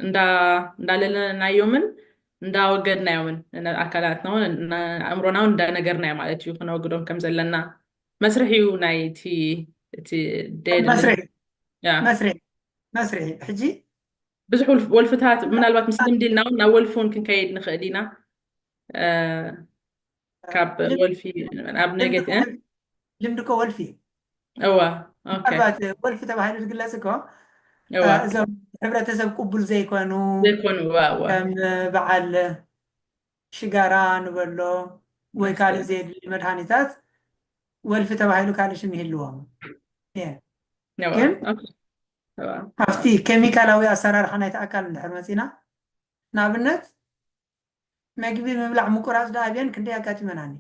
እንዳለለናዮምን እንዳወገድናዮምን ኣካላትና እውን ኣእምሮና እውን እንዳነገርናዮ ማለት እዩ ክነወግዶም ከም ዘለና መስርሕ እዩ ናይቲ እቲ መስርሒ ሕጂ ብዙሕ ወልፍታት ምናልባት ምስ ልምዲ ኢልና እውን ናብ ወልፊ እውን ክንከይድ ንኽእል ኢና ካብ ወልፊ ኣብ ነገት ልምዲ ኮ ወልፊ እዋ ምናልባት ወልፊ ተባሂሉ ዝግለጽ እኮ እዞም ሕብረተሰብ ቅቡል ዘይኮኑ ከም በዓል ሽጋራ ንበሎ ወይ ካልእ ዘየድሊ መድሃኒታት ወልፊ ተባሂሉ ካልእ ሽም ይህልዎም ግን ኣብቲ ኬሚካላዊ ኣሰራርሓ ናይቲ ኣካል እንድሕር መፂና ንኣብነት መግቢ ምብላዕ ምቁራፅ ዳኣብየን ክንደይ ኣጋጢመናኒ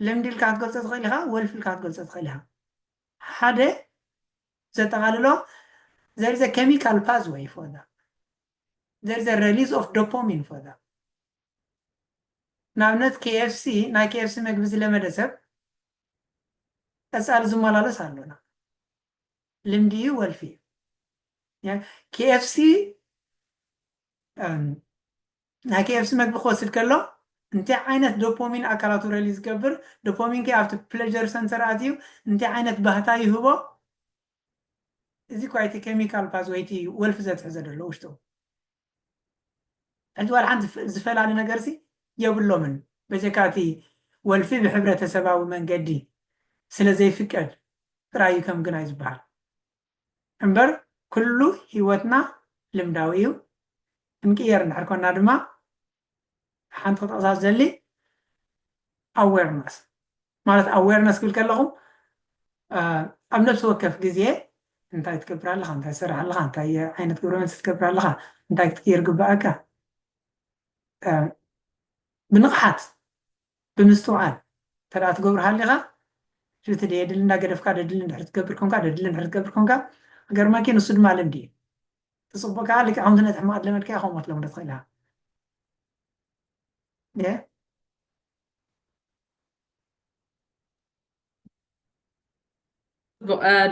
ልምዲ ኢልካ ክትገልፆ ትኽእል ኢኻ ወልፊ ኢልካ ክትገልፆ ትኽእል ኢኻ ሓደ ዘጠቓልሎ there is a chemical pathway for that there is a release of dopamine for that ንኣብነት KFC ናይ KFC መግቢ ዝለመደ ሰብ ቀፃሊ ዝመላለስ ኣሎና ልምዲ እዩ ወልፊ KFC ናይ KFC መግቢ ክወስድ ከሎ እንታይ ዓይነት ዶፓሚን ኣካላቱ ሪሊዝ ዝገብር ዶፓሚን ከ ኣብቲ ፕሌዠር ሰንተር ኣትዩ እንታይ ዓይነት ባህታ ይህቦ እዚ ኳይቲ ኬሚካል ፓዝወይቲ ወልፊ ዘትሕዘ ደሎ ውሽጡ ሕጂ ዋላ ሓንቲ ዝፈላለ ነገርሲ የብሎምን በጀካቲ ወልፊ ብሕብረተሰባዊ መንገዲ ስለ ዘይፍቀድ ጥራዩ ከም ግን ኣይዝበሃል እምበር ኩሉ ሂወትና ልምዳዊ እዩ እንቅየር እንድሕር ኮና ድማ ሓንቲ ክትቕሳስ ዘሊ ኣዌርነስ ማለት ኣዌርነስ ክብል ከለኹም ኣብ ነፍሲ ወከፍ ግዜ እንታይ ትገብር ኣለኻ እንታይ ትሰርሕ ኣለኻ እንታይ ዓይነት ግብረ መልሲ ትገብር ኣለኻ እንታይ ክትቀይር ግባእካ ብንቕሓት ብምስትውዓል ተደኣ ትገብር ሃሊኻ ሽቲ ደየድሊ እንዳገደፍካ ደድሊ እንድሕር ትገብር ኮንካ ደድሊ እንድሕር ትገብር ኮንካ ገርመኪ ንሱ ድማ ልምዲ እዩ ትፅቡቅ ከዓ ልክዕ ከምቲ ነቲ ሕማቅ ለመድካ ከምኡ ክትለምዶ ትኽእል ኢኻ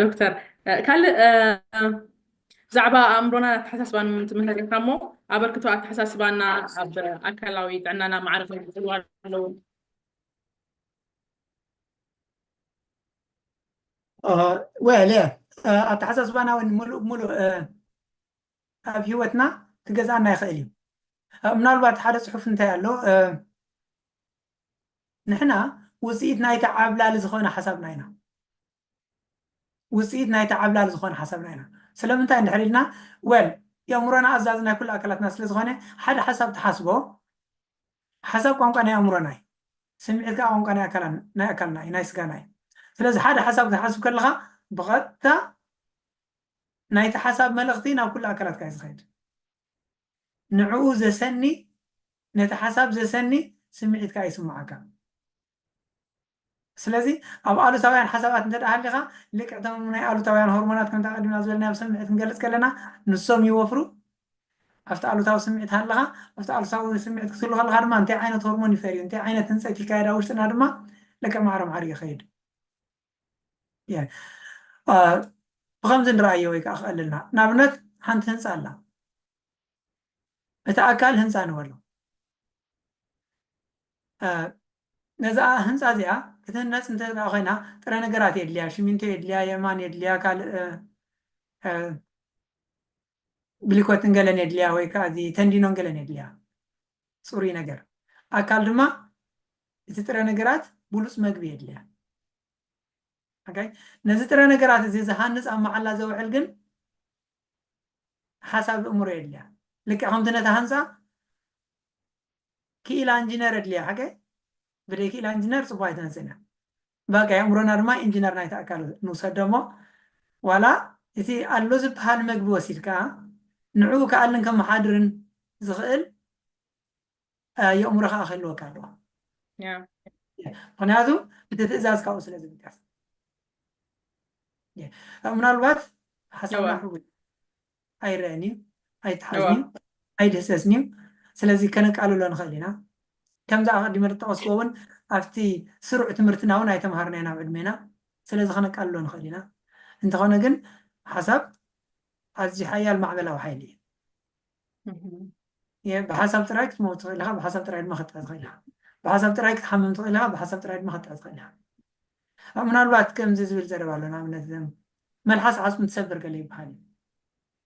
ዶክተር ካልእ ብዛዕባ ኣእምሮና ኣተሓሳስባን ትምህርካ እሞ ኣበርክቶ ኣተሓሳስባና ኣብ ኣካላዊ ጥዕናና ማዕረፍ ዝፅልዋ ኣለዉ ወል ኣተሓሳስባና እውን ሙሉእ ኣብ ሂወትና ክገዛእና ይኽእል እዩ ምናልባት ሓደ ፅሑፍ እንታይ ኣሎ ንሕና ውፅኢት ናይቲ ዓብላሊ ዝኾነ ሓሳብና ኢና ውፅኢት ናይቲ ዓብላሊ ዝኾነ ሓሳብና ኢና ስለምንታይ እንድሕር ኢልና ወል የእምሮና ኣዛዝ ናይ ኩሉ ኣካላትና ስለ ዝኾነ ሓደ ሓሳብ ተሓስቦ ሓሳብ ቋንቋ ናይ ኣእምሮና እዩ ስምዒት ከዓ ቋንቋ ናይ ኣካልና እዩ ናይ ስጋና እዩ ስለዚ ሓደ ሓሳብ ክትሓስብ ከለኻ ብቐጥታ ናይቲ ሓሳብ መልእኽቲ ናብ ኩሉ ኣካላትካ እዩ ዝኸይድ ንዕኡ ዘሰኒ ነቲ ሓሳብ ዘሰኒ ስምዒትካ ይስምዓካ ስለዚ ኣብ ኣሉታውያን ሓሳባት እንተደኣ ሃሊኻ ልክዕቶም ናይ ኣሉታውያን ሆርሞናት ከምታ ቀዲምና ዝበልና ኣብ ስምዒት ክንገልፅ ከለና ንሶም ይወፍሩ ኣብቲ ኣሉታዊ ስምዒት ሃለኻ ኣብቲ ኣሉታዊ ስምዒት ክትህሉ ከለኻ ድማ እንታይ ዓይነት ሆርሞን ይፈርዩ እንታይ ዓይነት ህንፀት ይካየዳ ውሽጥና ድማ ልክዕ ማዕረ ማዕረ ይኸይድ ብከምዚ ንረኣዮ ወይ ከዓ ክቐልልና ንኣብነት ሓንቲ ህንፃ ኣላ እቲ ኣካል ህንፃ ንበሎ ነዛ ህንፃ እዚኣ ክትህነፅ እንተደኣ ኮይና ጥረ ነገራት የድልያ ሽሚንቶ የድልያ የማን የድልያ ካልእ ብሊኮትን ገለን የድልያ ወይ ከዓ እዚ ተንዲኖን ገለን የድልያ ፅሩይ ነገር ኣካል ድማ እቲ ጥረ ነገራት ብሉፅ መግቢ የድልያ ነዚ ጥረ ነገራት እዚ ዝሃንፅ ኣብ መዓላ ዘውዕል ግን ሓሳብ እምሮ የድልያ ልክዕ ከምቲ ነታ ሃንፃ ክኢላ ኢንጂነር የድልያ ሓገይ ብደይ ክኢላ ኢንጂነር ፅቡቅ ኣይትነፅእና በቃ ኣእምሮና ድማ ኢንጂነር ናይቲ ኣካል ንውሰድ ደሞ ዋላ እቲ ኣሎ ዝበሃል መግቢ ወሲድካ ንዕኡ ከኣልን ከመሓድርን ዝኽእል የእምሮካ ክህልወካ ኣለዎ ምክንያቱ እቲ ትእዛዝ ካብኡ ስለ ዝምቀስ ምናልባት ሓሳብና ሕጉል ኣይረአኒ ኣይተሓዝኒ ኣይድህሰስኒ ስለዚ ከነቃልሎ ንኽእል ኢና ከምዛ ቀዲመ ዝጠቀስኩ እውን ኣብቲ ስሩዕ ትምህርትና እውን ኣይተምሃርና ኢና ኣብ ዕድሜና ስለዚ ከነቃልሎ ንኽእል ኢና እንተኾነ ግን ሓሳብ ኣዝዩ ሓያል ማዕበላዊ ሓይሊ እዩ ብሓሳብ ጥራይ ክትመውት ትኽእል ኢኻ ብሓሳብ ጥራይ ድማ ክትጥዕእ ትኽእል ኢኻ ብሓሳብ ጥራይ ክትሓምም ትኽእል ኢኻ ብሓሳብ ጥራይ ድማ ክትጥዕእ ትኽእል ኢኻ ምናልባት ከምዚ ዝብል ዘረባ ኣሎ ንኣብነት መልሓስ ዓፅሚ ትሰብር ገለ ይበሃል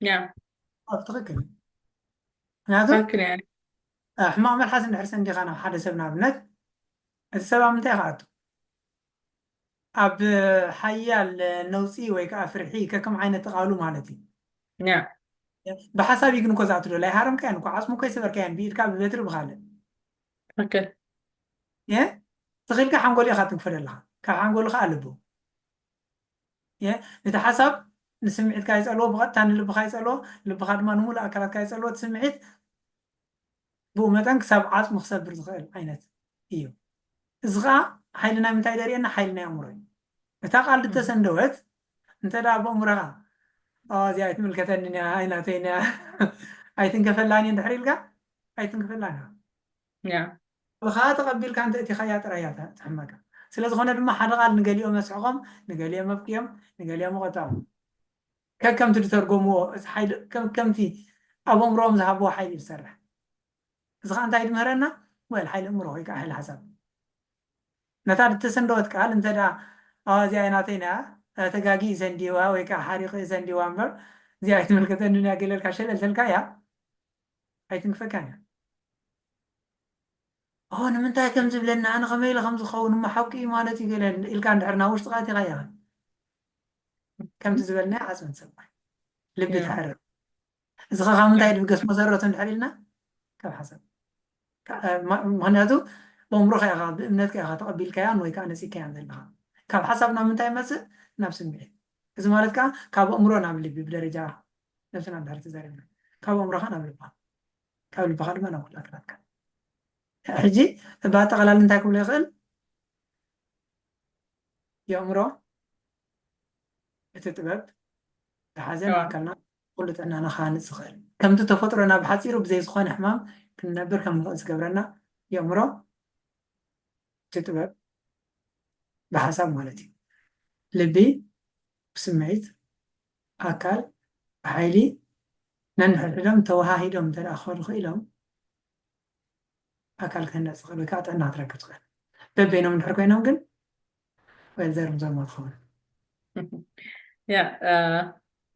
እዩ ኣብ ትኽክል ምክንያቱ ሕማቅ መልሓስ እንድሕር ሰንዲኻ ናብ ሓደ ሰብ ንኣብነት እቲ ሰብ ኣብ ምንታይ ከኣቱ ኣብ ሓያል ነውፂ ወይ ከዓ ፍርሒ ከከም ዓይነት ተቃሉ ማለት እዩ ብሓሳብ ይግን እኮ ዝኣቱ ዶ ኣይሃረምካያን እኮ ዓፅሙ እኮ ይሰበርካያን ብኢድካ ብበትሪ ብካልእ ትኽእልካ ሓንጎል ኢኻ ትንክፈ ኣለካ ካብ ሓንጎልካ ኣልቡ እቲ ሓሳብ ንስምዒትካ ይፀልዎ ብቐጥታ ንልብካ ይፀልዎ ልብካ ድማ ንሙሉእ ኣካላትካ ይፀልዎ እቲ ስምዒት ብኡ መጠን ክሳብ ዓፅሙ ክሰብር ዝኽእል ዓይነት እዩ እዚ ከዓ ሓይሊ ናይ ምንታይ ደርየና ሓይሊ ናይ ኣእምሮ እዩ እታ ቃል ዝተሰንደወት እንተዳ ብኣእምሮካ እዚኣ ኣይትምልከተኒ ኣይናተይና ኣይትንከፈላኒ እንድሕር ኢልካ ኣይትንከፈላኒ ብካ ተቐቢልካ እንተ እቲ ኸያ ጥራያ ትሕመካ ስለዝኾነ ድማ ሓደ ቃል ንገሊኦም መስዕቆም ንገሊኦም መብቅዮም ንገሊኦም መቆጣኦም ከከምቲ ዝተርጎምዎ ከምቲ ኣብ ኣእምሮኦም ዝሃብዎ ሓይሊ ዝሰርሕ እዚ ከዓ እንታይ ድምህረና ወል ሓይሊ ኣእምሮ ወይ ከዓ ሓይሊ ሓሳብ ነታ ዝተሰንደወት ቃል እንተዳ እዚኣ ናተይና ተጋጊ ዘንዲዋ ወይ ከዓ ሓሪቕ ዘንዲዋ እምበር እዚኣ ኣይትምልከተኒ ገለልካ ሸለልተልካ እያ ኣይትንክፈካን ንምንታይ ከም ዝብለና ኣነ ከመይ ኢለ ከም ዝኸውን እሞ ሓቂ ማለት እዩ ገለ ኢልካ እንድሕር ናብ ውሽጢ ቃት ኢኻ ኢኻ ከምቲ ዝበልና ዓፅሚ ትሰማይ ልቢ ትሕርቕ እዚ ኸ ካብ ምንታይ ድብገስ መሰረቱ እንድሕር ኢልና ካብ ሓሳብ ምክንያቱ በእምሮካ ኢኻ ብእምነትካ ኢኻ ተቐቢልካያን ወይ ከዓ ነፂግካያን ዘለካ ካብ ሓሳብ ናብ ምንታይ ይመፅእ ናብ ስምዒት እዚ ማለት ከዓ ካብ ኣእምሮ ናብ ልቢ ብደረጃ ነብስና እንድሕር ተዛሪብና ካብ ኣእምሮካ ናብ ልብካ ካብ ልብካ ድማ ናብ ኩሉ ኣካላትካ ሕጂ ብኣጠቃላሊ እንታይ ክብሎ ይኽእል የእምሮ እቲ ጥበብ ዝሓዘን ኣካልና ኩሉ ጥዕናና ክሃንፅ ዝኽእል ከምቲ ተፈጥሮና ብሓፂሩ ብዘይ ዝኾነ ሕማም ክንነብር ከም ንኽእል ዝገብረና የእምሮ እቲ ጥበብ ብሓሳብ ማለት እዩ ልቢ ብስምዒት ኣካል ብሓይሊ ነንሕድሕዶም ተወሃሂዶም እንተ ክኸዱ ክኢሎም ኣካል ክህነፅ ዝኽእል ወይ ከዓ ጥዕና ክትረክብ ትኽእል በበይኖም እንድሕር ኮይኖም ግን ወይ ዘርም ዘርሞ ትኸውን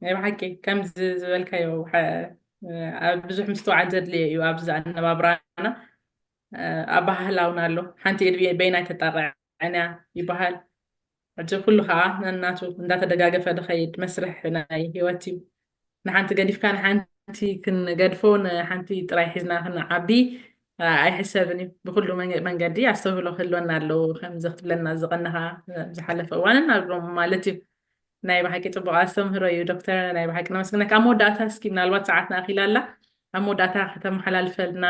ናይ ብሓቂ ከምዚ ዝበልካዮ ኣብ ብዙሕ ምስትውዓል ዘድልየ እዩ ኣብዚ ኣነባብራና ኣብ ባህላውና ኣሎ ሓንቲ እድቢ በይናይ ተጣርዐኛ ይበሃል ሕጂ ኩሉ ከዓ ነናቱ እንዳተደጋገፈ ዝኸይድ መስርሕ ናይ ሂወት እዩ ንሓንቲ ገዲፍካ ንሓንቲ ክንገድፎ ንሓንቲ ጥራይ ሒዝና ክንዓቢ ኣይሕሰብን እዩ ብኩሉ መንገዲ ኣስተውህሎ ክህልወና ኣለዎ ከምዚ ክትብለና ዝቐንኻ ዝሓለፈ እዋንን ኣብሎም ማለት እዩ ናይ ብሓቂ ፅቡቅ ኣስተምህሮ እዩ ዶክተር ናይ ብሓቂ ነመስግነካ ኣብ መወዳእታ እስኪ ምናልባት ሰዓትና ኣኺላ ኣላ ኣብ መወዳእታ ከተመሓላልፈልና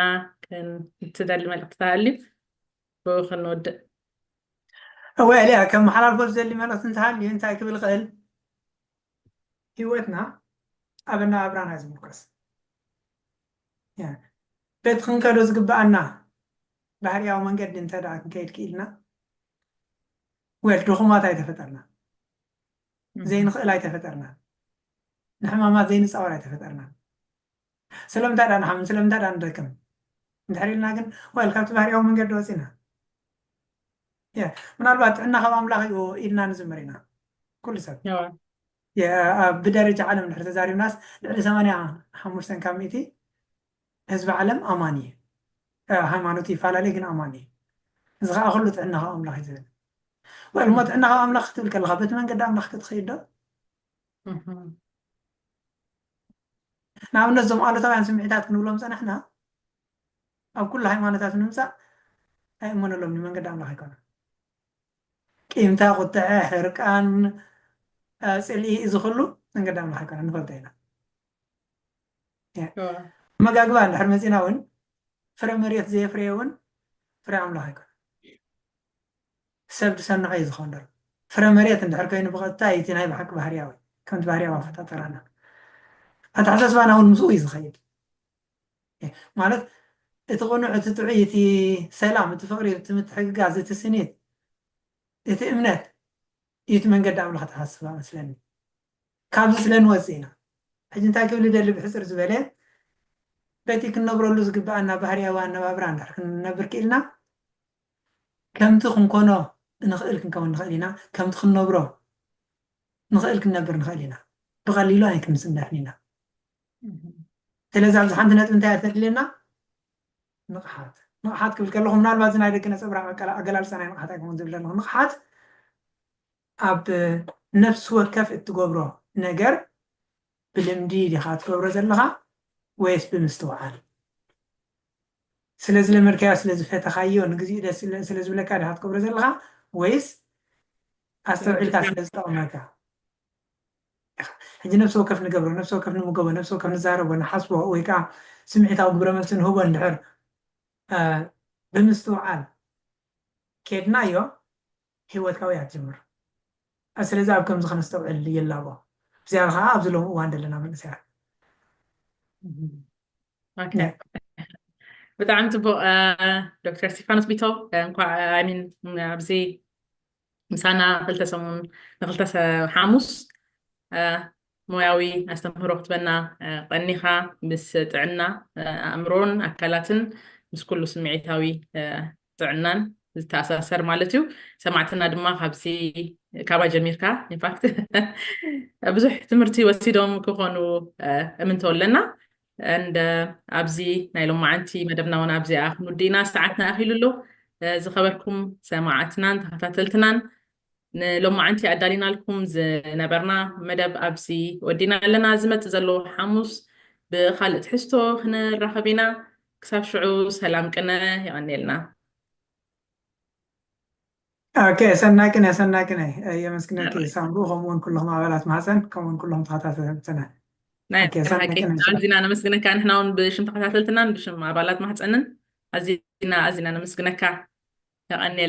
ትደሊ መልእኽቲ ተሃልዩ ብኡ ክንወድእ ወልያ ከም መሓላልፎ ዝደሊ መልእኽቲ እንተሃልዩ እንታይ ክብል ክእል ሂወትና ኣብና ኣብራና ዝምልከስ ቤት ክንከዶ ዝግባአና ባህርያዊ መንገዲ እንተዳ ክንከይድ ክኢልና ወል ድኹማት ኣይተፈጠርና ዘይንኽእል ኣይተፈጠርና ንሕማማት ዘይንፃወር ኣይተፈጠርና ስለምንታይ ዳ ንሓምን ስለምንታይ ዳ ንደክም እንድሕር ኢልና ግን ወል ካብቲ ባህርያዊ መንገዲ ወፂና ምናልባት ጥዕና ካብ ኣምላኽ እዩ ኢልና ንዝምር ኢና ኩሉ ሰብ بدرجة عالم نحن تزاري ناس لعل 85 كم مئتي حزب عالم أمانية هايمانوتي فعلا لكن أمانية إذا أخلو تعنها أملاخ يزيد والما تعنها أملاخ تلك الغابة من قد أملاخ تتخيل ده نعم نزم قالوا طبعا سمعتات نقول لهم نحن أو كل هايمانوتات نمسا هاي أمنا لهم من قد أملاخ يكون قيمتا قطع حركان سلي إذا خلو من قد أملاخ يكون نفضينا ما قاقبان حرمتنا ون فرمريت زي فريون فري أملاخ يكون سبب سنة عايز خندر فرمريت عند حركين بغض تايتين هاي بحق بحرياوي كنت بحرياوي فتاة أتحسس بأنا أول مسؤول يتخيل مالت تقولوا تتعيتي سلام تفقري تمتحق قازة السنين يتأمنت يتمن قدام لها تحسس بقى مثلا كان مثلا وزينا حجن تاكب لدى اللي بحسر زبالين بيتي كنا برولوز قبعنا بحرياوي أنا بابران لكن نبرك إلنا كم تخن كونو نخيلك نكون نخيلنا كم تخن نبرو نخيلك نبر نخيلنا بغليلو هيك مسندحنينا تلازم عندنا انتهت لنا نقحات كيف قال لهم نال بازنا هيك نسبر اقلال سنه نقحات كم ندير لهم نقحات اب نفس وكف تقبرو نجر بالمدي دي خاط قبرو زلها ويس بمستوعب سلازل المركز سلازل فتخيو نغزي ده سلازل لك هاد قبرو زلها ويس استوعب تاسلز طماكا حجي نفس وكف نقبرو نفس وكف نمقبو نفس وكف نزارب ونحسبه ويكا سمعت او قبرو مثلا هو النحر بمستوعب كيدنايو هو تكوي جمر أسئلة كم زخنا نستوعب اللي يلعبه زين خا أبزلهم وان دلنا من ساعة اوكي بتعم تبو دكتور ستيفانوس بيتو امين بزي مسانا خلتسمون نخلتس حاموس موياوي استمهرو كتبنا قنيخا بس تعنا أمرون أكلاتن بس كله سمعيتاوي تعنان التأساسر مالتيو سمعتنا دماغ هبسي كابا جميركا in fact بزح تمرتي وسيدهم كوخونو امنتو لنا and أبزي نايلوم معانتي مدبنا وانا أبزي آخر ندينا ساعتنا أخيلو له زخبركم سماعتنا تحتاتلتنا لو معانتي عدالينا لكم نبرنا مدب أبزي ودينا لنا زمت زلو حموس بخالة حستو خنا الرحبينا كساب شعو سلام كنا يعني لنا اوكي سناكنا يا مسكنك سامروهم وين كلهم عبالات محسن كون كلهم تحتات سنة نعم اوكي سناكنا عزينا أنا مسكنا كان إحنا بشم تحتاتلتنا بشم عبالات محسنن عزينا أنا مسكنا كا يعني